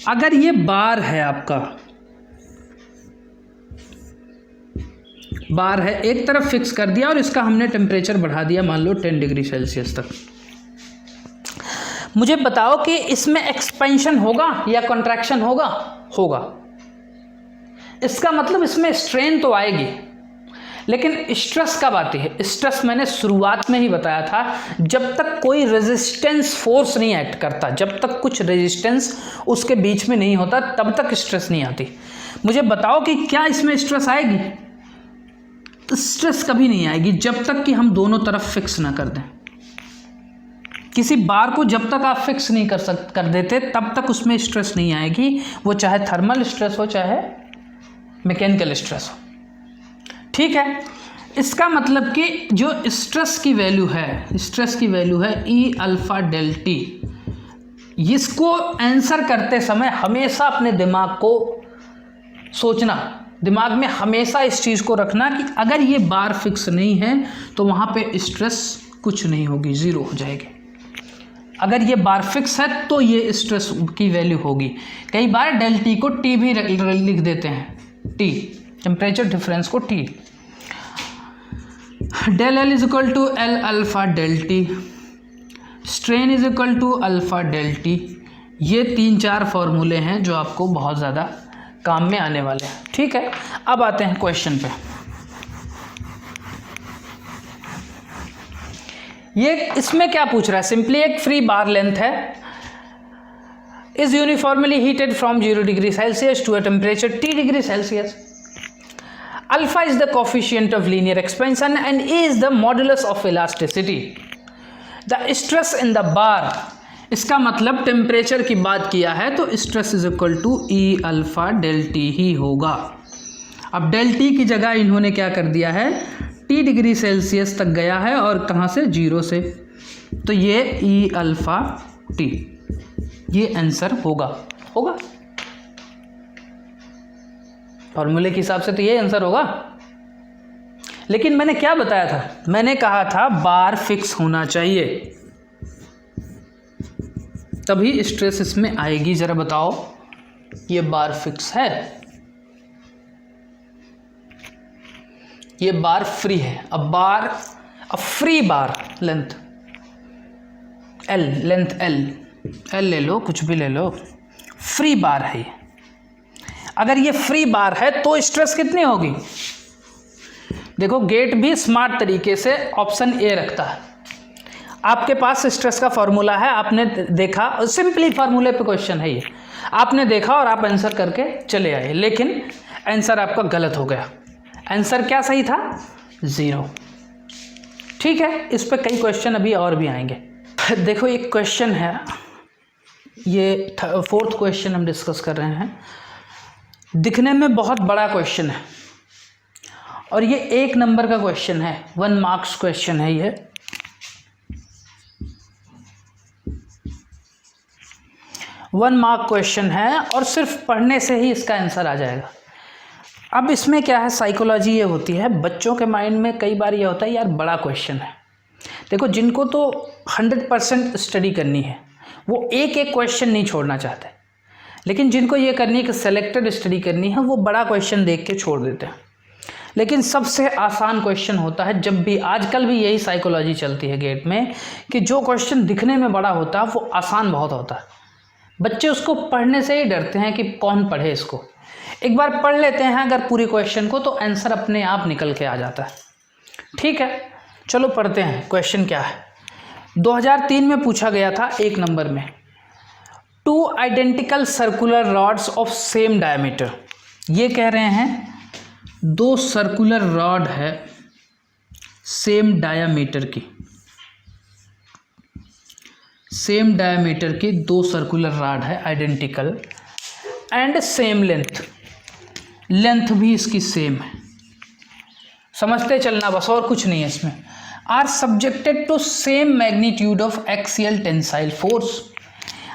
अगर ये बार है, आपका बार है, एक तरफ फिक्स कर दिया और इसका हमने टेम्परेचर बढ़ा दिया मान लो 10 डिग्री सेल्सियस तक। मुझे बताओ कि इसमें एक्सपेंशन होगा या कॉन्ट्रैक्शन होगा? होगा। इसका मतलब इसमें स्ट्रेन तो आएगी, लेकिन स्ट्रेस कब आती है? स्ट्रेस मैंने शुरुआत में ही बताया था, जब तक कोई रेजिस्टेंस फोर्स नहीं एक्ट करता, जब तक कुछ रेजिस्टेंस उसके बीच में नहीं होता, तब तक स्ट्रेस नहीं आती। मुझे बताओ कि क्या इसमें स्ट्रेस आएगी? तो स्ट्रेस कभी नहीं आएगी जब तक कि हम दोनों तरफ फिक्स ना कर दें। किसी बार को जब तक आप फिक्स नहीं कर देते तब तक उसमें स्ट्रेस नहीं आएगी, वो चाहे थर्मल स्ट्रेस हो चाहे मैकेनिकल स्ट्रेस हो। ठीक है, इसका मतलब कि जो स्ट्रेस की वैल्यू है ई अल्फा डेल टी, इसको आंसर करते समय हमेशा अपने दिमाग को सोचना, दिमाग में हमेशा इस चीज़ को रखना कि अगर ये बार फिक्स नहीं है तो वहाँ पे स्ट्रेस कुछ नहीं होगी, ज़ीरो हो जाएगी। अगर ये बार फिक्स है तो ये स्ट्रेस की वैल्यू होगी। कई बार डेल टी को टी भी लिख देते हैं, टी टेम्परेचर डिफरेंस को T. Del L is equal to L alpha del T, strain is equal to alpha del T. ये 3-4 फॉर्मूले हैं जो आपको बहुत ज़्यादा काम में आने वाले हैं। ठीक है, अब आते हैं क्वेश्चन पे। ये इसमें क्या पूछ रहा है? सिंपली एक फ्री बार लेंथ है, is uniformly heated from 0 degree Celsius to a temperature T degree Celsius. Alpha is the coefficient of linear expansion and E is the modulus of elasticity. The stress in the bar, इसका मतलब temperature की बात किया है तो stress is equal to E alpha del T ही होगा। अब डेल टी की जगह इन्होंने क्या कर दिया है, T डिग्री सेल्सियस तक गया है और कहाँ से? 0 से, तो ये ई अल्फा टी, ये आंसर होगा। फॉर्मूले के हिसाब से तो ये आंसर होगा। लेकिन मैंने क्या बताया था? मैंने कहा था बार फिक्स होना चाहिए तभी स्ट्रेस इसमें आएगी। जरा बताओ, ये बार फिक्स है, ये बार फ्री है। अब फ्री बार लेंथ एल ले लो, कुछ भी ले लो, फ्री बार है ये। अगर ये फ्री बार है तो स्ट्रेस कितनी होगी? देखो, गेट भी स्मार्ट तरीके से ऑप्शन ए रखता है। आपके पास स्ट्रेस का फॉर्मूला है, आपने देखा, सिंपली फार्मूले पे क्वेश्चन है ये, आपने देखा और आप आंसर करके चले आए, लेकिन आंसर आपका गलत हो गया। आंसर क्या सही था? 0। ठीक है, इस पर कई क्वेश्चन अभी और भी आएंगे। देखो, एक क्वेश्चन है, ये 4th क्वेश्चन हम डिस्कस कर रहे हैं। दिखने में बहुत बड़ा क्वेश्चन है और ये 1 नंबर का क्वेश्चन है, 1 मार्क्स क्वेश्चन है ये। वन मार्क क्वेश्चन है और सिर्फ पढ़ने से ही इसका आंसर आ जाएगा। अब इसमें क्या है, साइकोलॉजी ये होती है, बच्चों के माइंड में कई बार ये होता है यार बड़ा क्वेश्चन है। देखो, जिनको तो 100% स्टडी करनी है वो एक क्वेश्चन नहीं छोड़ना चाहते, लेकिन जिनको ये करनी है कि सेलेक्टेड स्टडी करनी है वो बड़ा क्वेश्चन देख के छोड़ देते हैं। लेकिन सबसे आसान क्वेश्चन होता है, जब भी आजकल भी यही साइकोलॉजी चलती है गेट में, कि जो क्वेश्चन दिखने में बड़ा होता है वो आसान बहुत होता है। बच्चे उसको पढ़ने से ही डरते हैं कि कौन पढ़े इसको। एक बार पढ़ लेते हैं अगर पूरी क्वेश्चन को तो आंसर अपने आप निकल के आ जाता है। ठीक है, चलो पढ़ते हैं क्वेश्चन क्या है। 2003 में पूछा गया था 1 नंबर में, 2 identical circular rods of same diameter. ये कह रहे हैं 2 सर्कुलर रॉड है सेम डायमीटर की, सेम डायमीटर की 2 सर्कुलर रॉड है identical and same length, length भी इसकी सेम है। समझते चलना बस, और कुछ नहीं है इसमें। Are subjected to same magnitude of axial tensile force.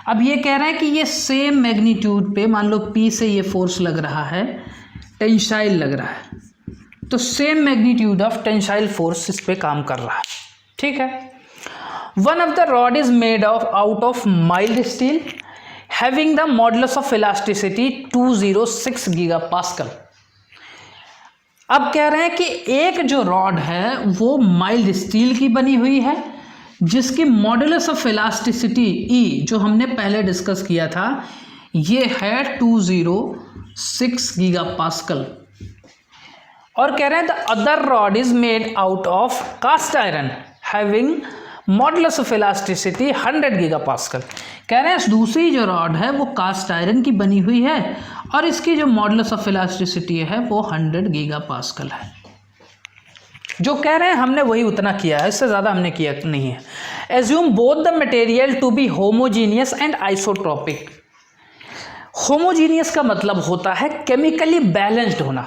अब ये कह रहे हैं कि ये सेम मैग्नीट्यूड पे, मान लो P से ये फोर्स लग रहा है, टेंसाइल लग रहा है, तो same magnitude of tensile force इस पे काम कर रहा है। ठीक है, one of the rod is made of out of mild steel having the modulus of elasticity 206 gigapascal. अब कह रहे हैं कि एक जो रॉड है वो माइल्ड स्टील की बनी हुई है जिसकी मॉडुलस ऑफ इलास्टिसिटी E, जो हमने पहले डिस्कस किया था, ये है 206 गीगापास्कल। और कह रहे हैं the other rod is made out of cast iron having modulus of elasticity 100 gigapascal. कह रहे हैं दूसरी जो रॉड है वो कास्ट आयरन की बनी हुई है और इसकी जो मॉडुलस ऑफ इलास्टिसिटी है वो 100 गीगापास्कल है। जो कह रहे हैं हमने वही उतना किया है, इससे ज़्यादा हमने किया नहीं है। Assume both the material to be homogeneous and isotropic. Homogeneous का मतलब होता है केमिकली बैलेंस्ड होना,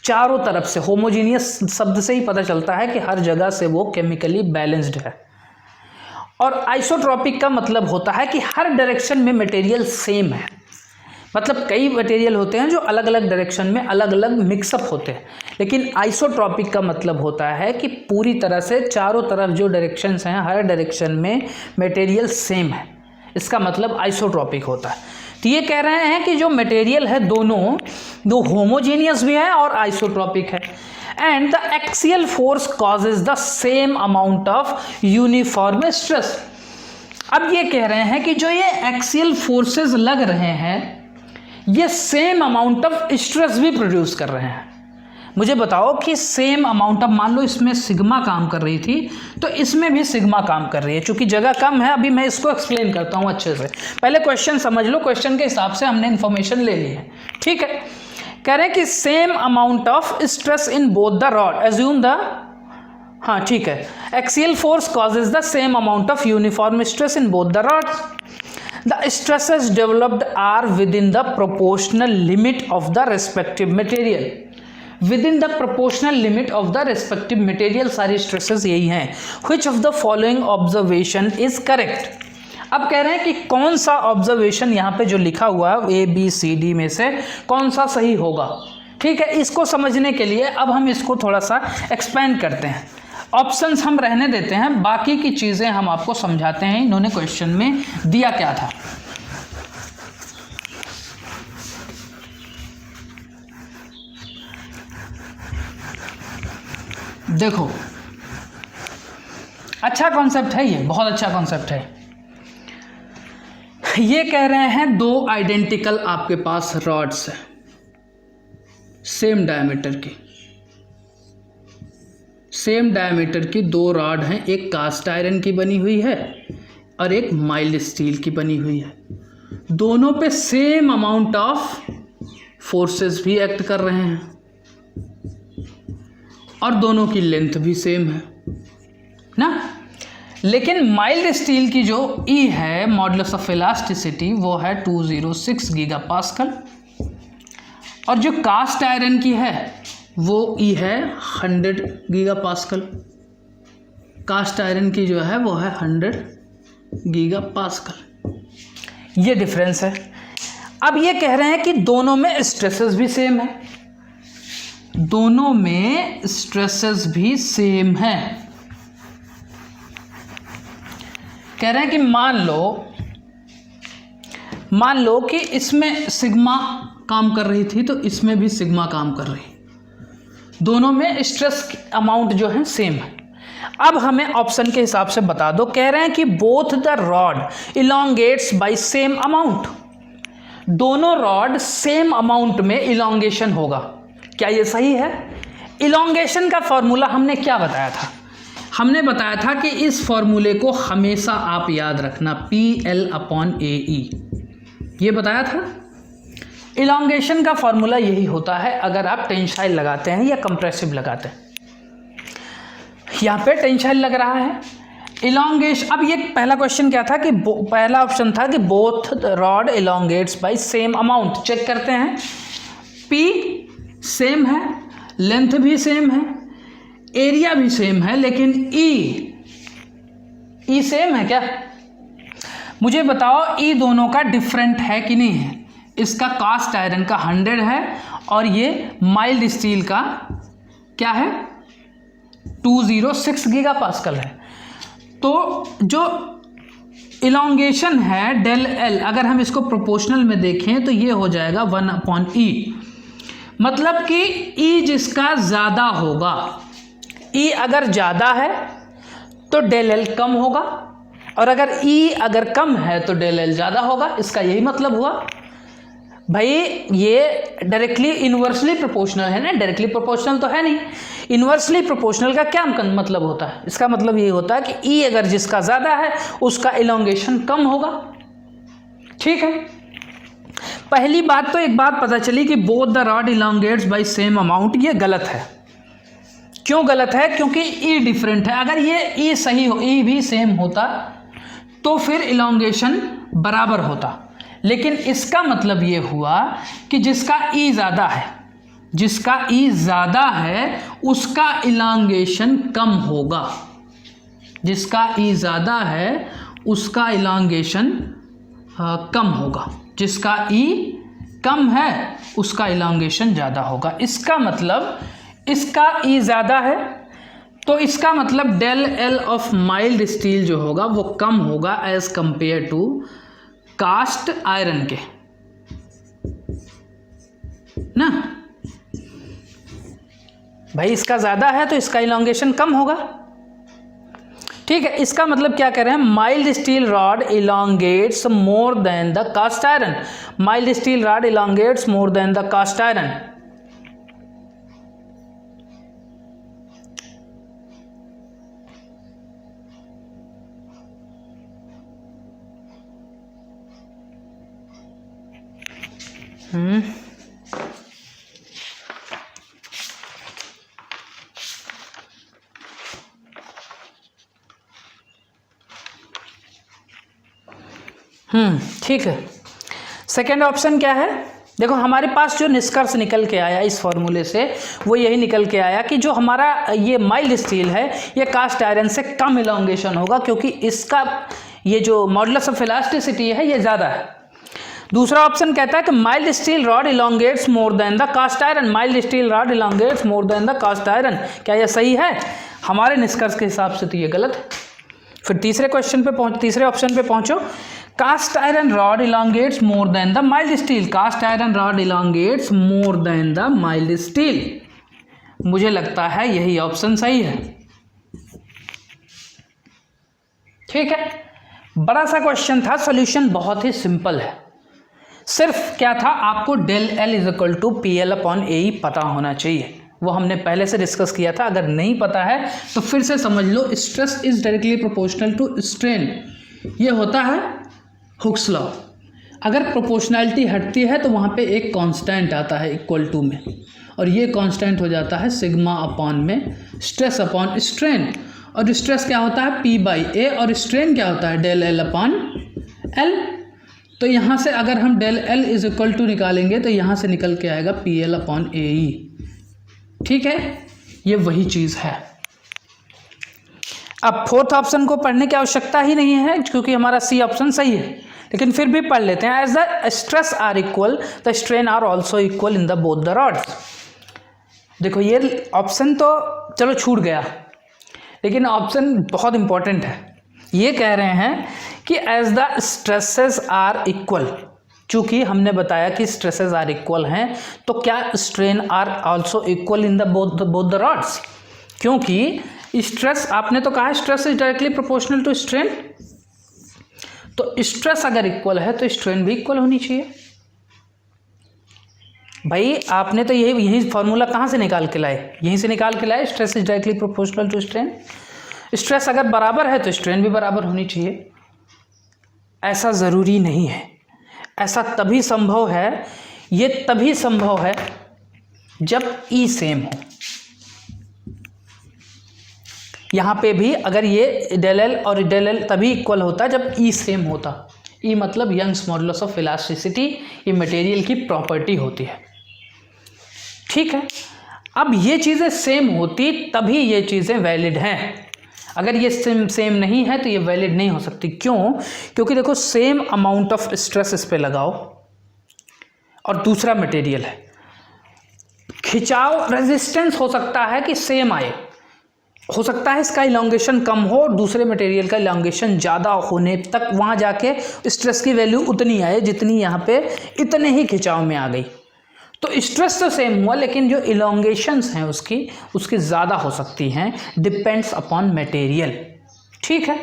चारों तरफ से। होमोजीनियस शब्द से ही पता चलता है कि हर जगह से वो केमिकली बैलेंस्ड है। और आइसोट्रोपिक का मतलब होता है कि हर डायरेक्शन में मटेरियल सेम है। मतलब कई मटेरियल होते हैं जो अलग अलग डायरेक्शन में अलग अलग मिक्सअप होते हैं, लेकिन आइसोट्रोपिक का मतलब होता है कि पूरी तरह से चारों तरफ जो डायरेक्शंस हैं हर डायरेक्शन में मटेरियल सेम है। इसका मतलब आइसोट्रोपिक होता है। तो ये कह रहे हैं कि जो मटेरियल है दोनों दो होमोजीनियस भी है और आइसोट्रोपिक है। And the axial force causes the same amount of uniform stress. अब ये कह रहे हैं कि जो ये एक्सियल फोर्सेस लग रहे हैं ये सेम अमाउंट ऑफ स्ट्रेस भी प्रोड्यूस कर रहे हैं। मुझे बताओ कि सेम अमाउंट ऑफ, मान लो इसमें सिग्मा काम कर रही थी तो इसमें भी सिग्मा काम कर रही है। चूंकि जगह कम है, अभी मैं इसको एक्सप्लेन करता हूँ अच्छे से। पहले क्वेश्चन समझ लो, क्वेश्चन के हिसाब से हमने इन्फॉर्मेशन ले ली है, ठीक है। कह रहे हैं कि same amount of stress in both the rod, assume the, हाँ ठीक है, axial force causes the same amount of uniform stress in both the rods. The stresses developed are within the proportional limit of the respective material. Within the proportional limit of the respective material, सारी stresses यही हैं। Which of the following observation is correct? अब कह रहे हैं कि कौन सा ऑब्जर्वेशन यहाँ पे जो लिखा हुआ है ABCD में से कौन सा सही होगा, ठीक है। इसको समझने के लिए अब हम इसको थोड़ा सा एक्सपेंड करते हैं। ऑप्शंस हम रहने देते हैं, बाकी की चीज़ें हम आपको समझाते हैं इन्होंने क्वेश्चन में दिया क्या था। देखो, अच्छा कॉन्सेप्ट है, ये बहुत अच्छा कॉन्सेप्ट है। ये कह रहे हैं दो आइडेंटिकल आपके पास रॉड्स है सेम डायमीटर की, सेम डायमीटर की दो रॉड हैं, एक कास्ट आयरन की बनी हुई है और एक माइल्ड स्टील की बनी हुई है। दोनों पे सेम अमाउंट ऑफ फोर्सेस भी एक्ट कर रहे हैं और दोनों की लेंथ भी सेम है ना। लेकिन माइल्ड स्टील की जो E है, मॉडुलस ऑफ इलास्टिसिटी, वो है 206 गीगापास्कल और जो कास्ट आयरन की है वो E है 100 गीगापास्कल। कास्ट आयरन की जो है वो है 100 गीगापास्कल। ये डिफरेंस है। अब ये कह रहे हैं कि दोनों में स्ट्रेसेस भी सेम है, दोनों में स्ट्रेसेस भी सेम है। कह रहे हैं कि मान लो कि इसमें सिग्मा काम कर रही थी तो इसमें भी सिग्मा काम कर रही, दोनों में स्ट्रेस अमाउंट जो है सेम है। अब हमें ऑप्शन के हिसाब से बता दो। कह रहे हैं कि both the rod elongates by same amount, दोनों रॉड सेम अमाउंट में इलोंगेशन होगा। क्या ये सही है? इलोंगेशन का फॉर्मूला हमने क्या बताया था? हमने बताया था कि इस फॉर्मूले को हमेशा आप याद रखना, PL/AE, ये बताया था। इलोंगेशन का फॉर्मूला यही होता है अगर आप टेंसाइल लगाते हैं या कंप्रेसिव लगाते हैं। यहाँ पे टेंसाइल लग रहा है, इलोंगेशन। अब ये पहला क्वेश्चन क्या था कि पहला ऑप्शन था कि both rod elongates by same amount. Check करते हैं, P सेम है, लेंथ भी सेम है, एरिया भी सेम है, लेकिन E सेम है क्या? मुझे बताओ E दोनों का डिफरेंट है कि नहीं है? इसका कास्ट आयरन का 100 है और ये माइल्ड स्टील का क्या है, 206 गीगापास्कल है। तो जो इलोंगेशन है डेल एल, अगर हम इसको प्रोपोर्शनल में देखें तो ये हो जाएगा 1/E। मतलब कि E जिसका ज़्यादा होगा, E अगर ज़्यादा है तो डेल एल कम होगा, और अगर E अगर कम है तो डेल एल ज़्यादा होगा। इसका यही मतलब हुआ। भाई ये डायरेक्टली इन्वर्सली प्रोपोर्शनल है ना, डायरेक्टली प्रोपोर्शनल तो है नहीं। इन्वर्सली प्रोपोर्शनल का क्या मतलब होता है? इसका मतलब ये होता है कि ई अगर जिसका ज़्यादा है उसका इलोंगेशन कम होगा। ठीक है, पहली बात तो एक बात पता चली कि both the rod elongates by same amount, ये गलत है। क्यों गलत है? क्योंकि ई डिफरेंट है। अगर ये ई सही हो, ई भी सेम होता तो फिर इलोंगेशन बराबर होता, लेकिन इसका मतलब ये हुआ कि जिसका ई ज़्यादा है, जिसका ई ज़्यादा है उसका इलांगेशन कम होगा। जिसका ई ज़्यादा है उसका इलांगेशन कम होगा, जिसका ई कम है उसका इलांगेशन ज़्यादा होगा। इसका मतलब इसका ई ज़्यादा है तो इसका मतलब del L of mild steel जो होगा वो कम होगा as compare to cast iron के ना। भाई इसका ज़्यादा है तो इसका इलोंगेशन कम होगा। ठीक है, इसका मतलब क्या कह रहे हैं? Mild steel rod elongates more than the cast iron. Mild steel rod elongates more than the cast iron. ठीक है, सेकेंड ऑप्शन क्या है? देखो हमारे पास जो निष्कर्ष निकल के आया इस फॉर्मूले से वो यही निकल के आया कि जो हमारा ये माइल्ड स्टील है ये कास्ट आयरन से कम इलोंगेशन होगा, क्योंकि इसका ये जो मॉडुलस ऑफ इलास्टिसिटी है ये ज़्यादा है। दूसरा ऑप्शन कहता है कि mild steel rod elongates more than the cast iron. Mild steel rod elongates more than the cast iron. क्या यह सही है? हमारे निष्कर्ष के हिसाब से तो ये गलत है। फिर तीसरे ऑप्शन पे पहुंचो। Cast iron rod elongates more than the mild steel. Cast iron rod elongates more than the mild steel. मुझे लगता है यही ऑप्शन सही है। ठीक है, बड़ा सा क्वेश्चन था, सॉल्यूशन बहुत ही सिंपल है। सिर्फ क्या था, आपको del L is equal to P L upon A पता होना चाहिए। वो हमने पहले से डिस्कस किया था। अगर नहीं पता है तो फिर से समझ लो। Stress is directly proportional to strain, ये होता है हुक्स लॉ। अगर प्रोपोर्शनैलिटी हटती है तो वहाँ पे एक कांस्टेंट आता है इक्वल टू में, और ये कांस्टेंट हो जाता है सिग्मा अपॉन में स्ट्रेस अपॉन स्ट्रेन। और स्ट्रेस क्या होता है? पी बाई ए, और स्ट्रेन क्या होता है? Del L upon L. तो यहाँ से अगर हम del L is equal to निकालेंगे तो यहाँ से निकल के आएगा P L upon A E. ठीक है, ये वही चीज़ है। अब फोर्थ ऑप्शन को पढ़ने की आवश्यकता ही नहीं है क्योंकि हमारा सी ऑप्शन सही है, लेकिन फिर भी पढ़ लेते हैं। As the stress are equal the strain are also equal in the both the rods. देखो ये ऑप्शन तो चलो छूट गया, लेकिन ऑप्शन बहुत इंपॉर्टेंट है। ये कह रहे हैं कि as the stresses are equal, चूँकि हमने बताया कि स्ट्रेसेस आर इक्वल हैं तो क्या strain are also equal in the both the rods? क्योंकि स्ट्रेस, आपने तो कहा stress is directly proportional to strain, तो स्ट्रेस अगर इक्वल है तो स्ट्रेन भी इक्वल होनी चाहिए। भाई आपने तो यही फॉर्मूला कहाँ से निकाल के लाए? यहीं से निकाल के लाए, stress is directly proportional to strain. Stress अगर बराबर है तो स्ट्रेन भी बराबर होनी चाहिए। ऐसा ज़रूरी नहीं है, ऐसा तभी संभव है, ये तभी संभव है जब ई सेम हो। यहाँ पे भी अगर ये डेल एल और डेल एल तभी इक्वल होता जब ई सेम होता। ई मतलब यंग्स मॉडुलस ऑफ इलास्टिसिटी, ये मटेरियल की प्रॉपर्टी होती है। ठीक है, अब ये चीज़ें सेम होती तभी ये चीज़ें वैलिड हैं। अगर ये सेम नहीं है तो ये वैलिड नहीं हो सकती। क्यों? क्योंकि देखो सेम अमाउंट ऑफ स्ट्रेस इस पे लगाओ और दूसरा मटेरियल है, खिंचाव रेजिस्टेंस हो सकता है कि सेम आए, हो सकता है इसका इलोंगेशन कम हो और दूसरे मटेरियल का इलोंगेशन ज़्यादा होने तक वहाँ जाके स्ट्रेस की वैल्यू उतनी आए जितनी यहाँ पे इतने ही खिंचाव में आ गई। तो स्ट्रेस तो सेम हुआ, लेकिन जो इलोंगेशंस हैं उसकी ज़्यादा हो सकती हैं, डिपेंड्स अपॉन मटेरियल। ठीक है,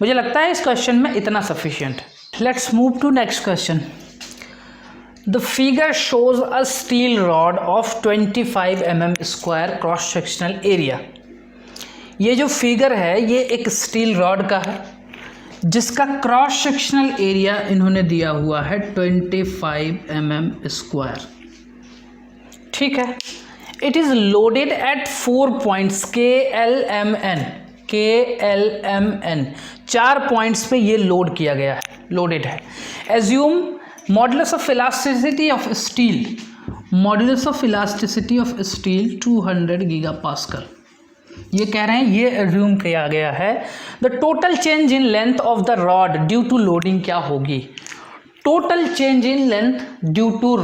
मुझे लगता है इस क्वेश्चन में इतना sufficient. Let's move to next question. The figure shows a steel rod of 25 mm square cross sectional area. ये जो फिगर है ये एक स्टील रॉड का है जिसका क्रॉस सेक्शनल एरिया इन्होंने दिया हुआ है 25 mm स्क्वायर। ठीक है, it is loaded at 4 points KLMN। 4 points पे ये लोड किया गया है, लोडेड है। Assume modulus of elasticity of steel, modulus of elasticity of steel 200 gigapascal. ये कह रहे हैं, ये एज्यूम किया गया है। The total change in length of the rod due to loading क्या होगी? Total change in length due to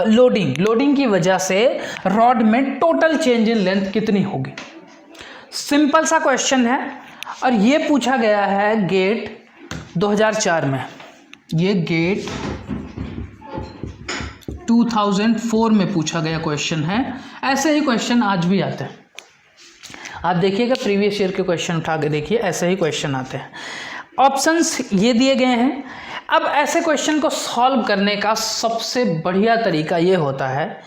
loading की वजह से रॉड में टोटल चेंज इन लेंथ कितनी होगी? सिंपल सा क्वेश्चन है और ये पूछा गया है गेट 2004 में। ये गेट 2004 में पूछा गया क्वेश्चन है। ऐसे ही क्वेश्चन आज भी आते हैं। आप देखिएगा प्रीवियस ईयर के क्वेश्चन उठा के देखिए, ऐसे ही क्वेश्चन आते हैं। ऑप्शंस ये दिए गए हैं। अब ऐसे क्वेश्चन को सॉल्व करने का सबसे बढ़िया तरीका ये होता है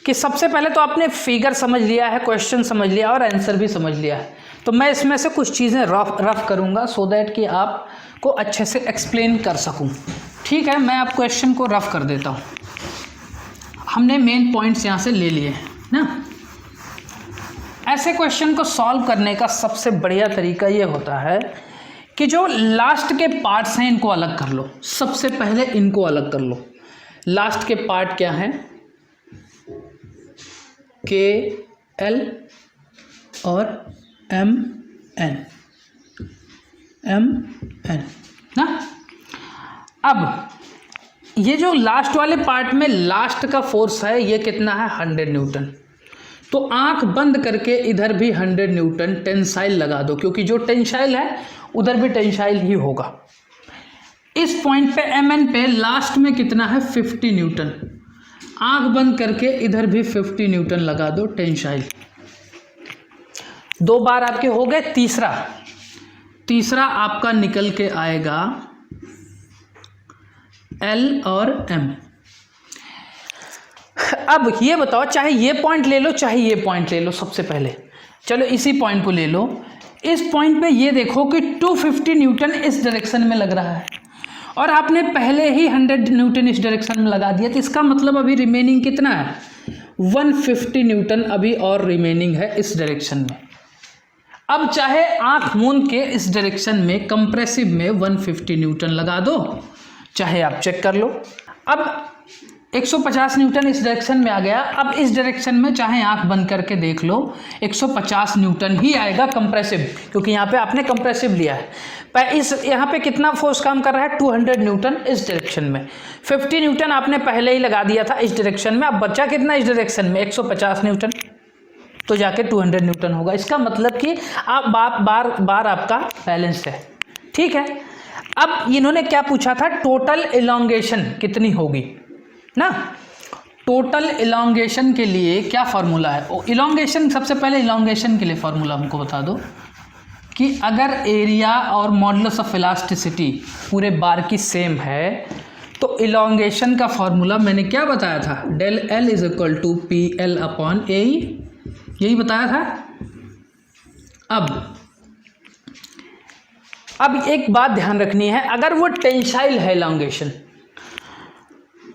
कि सबसे पहले तो आपने फिगर समझ लिया है, क्वेश्चन समझ लिया और आंसर भी समझ लिया है। तो मैं इसमें से कुछ चीज़ें रफ करूँगा सो दैट कि आपको अच्छे से एक्सप्लेन कर सकूँ। ठीक है, मैं आप क्वेश्चन को रफ कर देता हूँ। हमने मेन पॉइंट्स यहाँ से ले लिए हैं ना। ऐसे क्वेश्चन को सॉल्व करने का सबसे बढ़िया तरीका ये होता है कि जो लास्ट के पार्ट्स हैं इनको अलग कर लो। सबसे पहले इनको अलग कर लो। लास्ट के पार्ट क्या हैं? KL और MN ना। अब ये जो लास्ट वाले पार्ट में लास्ट का फोर्स है ये कितना है? 100 न्यूटन। तो आंख बंद करके इधर भी 100 न्यूटन टेंसाइल लगा दो, क्योंकि जो टेंसाइल है उधर भी टेंसाइल ही होगा। इस पॉइंट पे MN पे लास्ट में कितना है? 50 न्यूटन। आंख बंद करके इधर भी 50 न्यूटन लगा दो टेंसाइल। 2 बार आपके हो गए। तीसरा आपका निकल के आएगा L और M। अब ये बताओ, चाहे ये पॉइंट ले लो चाहे ये पॉइंट ले लो। सबसे पहले चलो इसी पॉइंट को ले लो। इस पॉइंट पे ये देखो कि 250 न्यूटन इस डायरेक्शन में लग रहा है और आपने पहले ही 100 न्यूटन इस डायरेक्शन में लगा दिया। तो इसका मतलब अभी रिमेनिंग कितना है? 150 न्यूटन अभी और रिमेनिंग है इस डायरेक्शन में। अब चाहे आंख मूंद के इस डायरेक्शन में कंप्रेसिव में 150 न्यूटन लगा दो, चाहे आप चेक कर लो। अब 150 न्यूटन इस डायरेक्शन में आ गया। अब इस डायरेक्शन में चाहे आंख बंद करके देख लो 150 न्यूटन ही आएगा कंप्रेसिव, क्योंकि यहाँ पे आपने कंप्रेसिव लिया है। यहाँ पे कितना फोर्स काम कर रहा है? 200 न्यूटन इस डायरेक्शन में। 50 न्यूटन आपने पहले ही लगा दिया था इस डायरेक्शन में। अब बचा कितना इस डायरेक्शन में? 150 न्यूटन। तो जाके 200 न्यूटन होगा। इसका मतलब कि आप बार आपका बैलेंस है। ठीक है, अब इन्होंने क्या पूछा था? टोटल इलॉन्गेशन कितनी होगी ना। टोटल इलॉन्गेशन के लिए क्या फार्मूला है? इलॉन्गेशन, सबसे पहले इलॉन्गेशन के लिए फार्मूला हमको बता दो कि अगर एरिया और मॉडुलस ऑफ इलास्टिसिटी पूरे बार की सेम है तो इलॉन्गेशन का फार्मूला मैंने क्या बताया था? Del L is equal to PL upon AE, यही बताया था। अब एक बात ध्यान रखनी है, अगर वो टेंसाइल है इलॉन्गेशन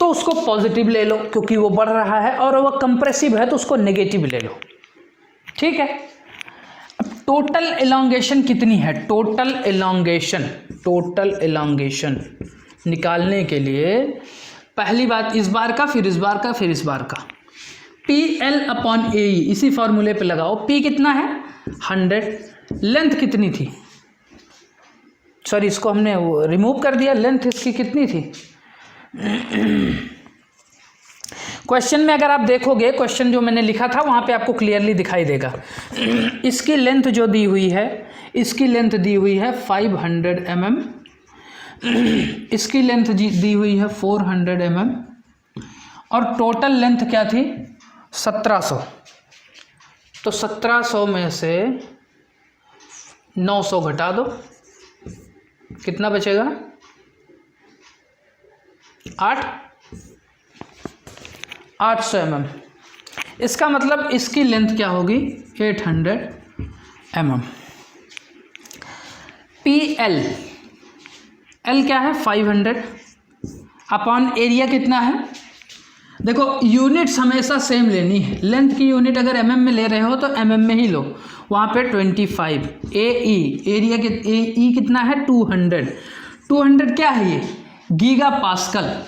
तो उसको पॉजिटिव ले लो क्योंकि वो बढ़ रहा है, और वो कंप्रेसिव है तो उसको नेगेटिव ले लो। ठीक है, अब टोटल इलॉन्गेशन कितनी है? टोटल इलॉन्गेशन निकालने के लिए पहली बात इस बार का, फिर इस बार का, फिर इस बार का, PL अपॉन AE इसी फॉर्मूले पे लगाओ। P कितना है? 100। लेंथ कितनी थी? सॉरी, इसको हमने रिमूव कर दिया। लेंथ इसकी कितनी थी? क्वेश्चन में अगर आप देखोगे, क्वेश्चन जो मैंने लिखा था वहाँ पे आपको क्लियरली दिखाई देगा। इसकी लेंथ जो दी हुई है, इसकी लेंथ दी हुई है 500 mm, इसकी लेंथ दी हुई है 400 mm, और टोटल लेंथ क्या थी? 1700। तो 1700 में से 900 घटा दो, कितना बचेगा? 800 mm। इसका मतलब इसकी लेंथ क्या होगी 800 mm। PL, L क्या है 500 अपॉन एरिया कितना है, देखो यूनिट्स हमेशा सेम लेनी है। लेंथ की यूनिट अगर mm में ले रहे हो तो mm में ही लो, वहाँ पे 25। AE एरिया AE कितना है 200 क्या है ये गीगा पास्कल,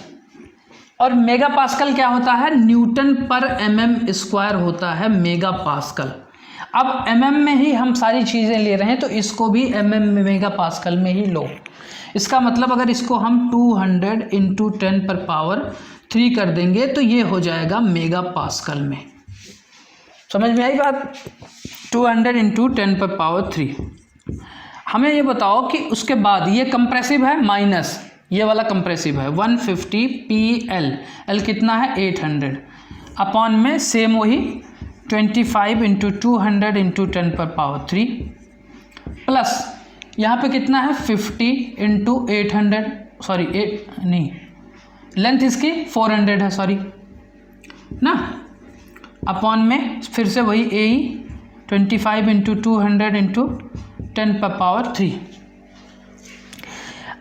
और मेगा पास्कल क्या होता है न्यूटन पर mm स्क्वायर होता है मेगा पास्कल। अब mm में ही हम सारी चीज़ें ले रहे हैं तो इसको भी mm में मेगा पास्कल में ही लो। इसका मतलब अगर इसको हम 200 इंटू 10⁻³ कर देंगे तो ये हो जाएगा मेगा पास्कल में। समझ में आई बात, 200 इंटू 10⁻³। हमें ये बताओ कि उसके बाद ये कंप्रेसिव है माइनस ये वाला कंप्रेसिव है 150 PL, L कितना है 800 अपॉन में सेम वही 25 इंटू 200 इंटू 10⁻³ प्लस यहाँ पे कितना है 50 इंटू 800 सॉरी 8 नहीं लेंथ इसकी 400 है सॉरी ना, अपॉन में फिर से वही AE 25 इंटू 200 इंटू 10⁻³।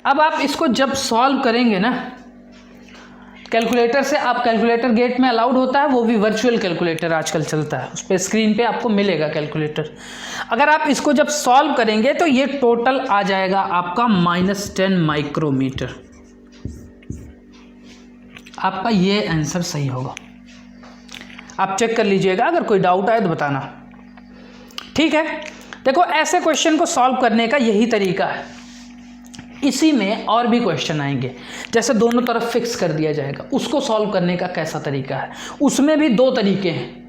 अब आप इसको जब सॉल्व करेंगे ना कैलकुलेटर से, आप कैलकुलेटर गेट में अलाउड होता है, वो भी वर्चुअल कैलकुलेटर आजकल चलता है, उस पर स्क्रीन पे आपको मिलेगा कैलकुलेटर। अगर आप इसको जब सॉल्व करेंगे तो ये टोटल आ जाएगा आपका -10 माइक्रोमीटर। आपका ये आंसर सही होगा, आप चेक कर लीजिएगा, अगर कोई डाउट आए तो बताना। ठीक है, देखो ऐसे क्वेश्चन को सॉल्व करने का यही तरीका है। इसी में और भी क्वेश्चन आएंगे, जैसे दोनों तरफ फिक्स कर दिया जाएगा, उसको सॉल्व करने का कैसा तरीका है, उसमें भी 2 तरीके हैं।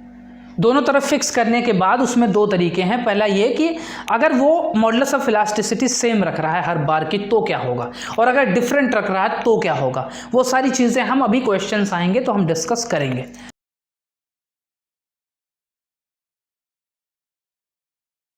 दोनों तरफ फिक्स करने के बाद उसमें 2 तरीके हैं। पहला ये कि अगर वो मॉडुलस ऑफ इलास्टिसिटी सेम रख रहा है हर बार की तो क्या होगा, और अगर डिफरेंट रख रहा है तो क्या होगा। वो सारी चीज़ें हम अभी क्वेश्चंस आएंगे तो हम डिस्कस करेंगे।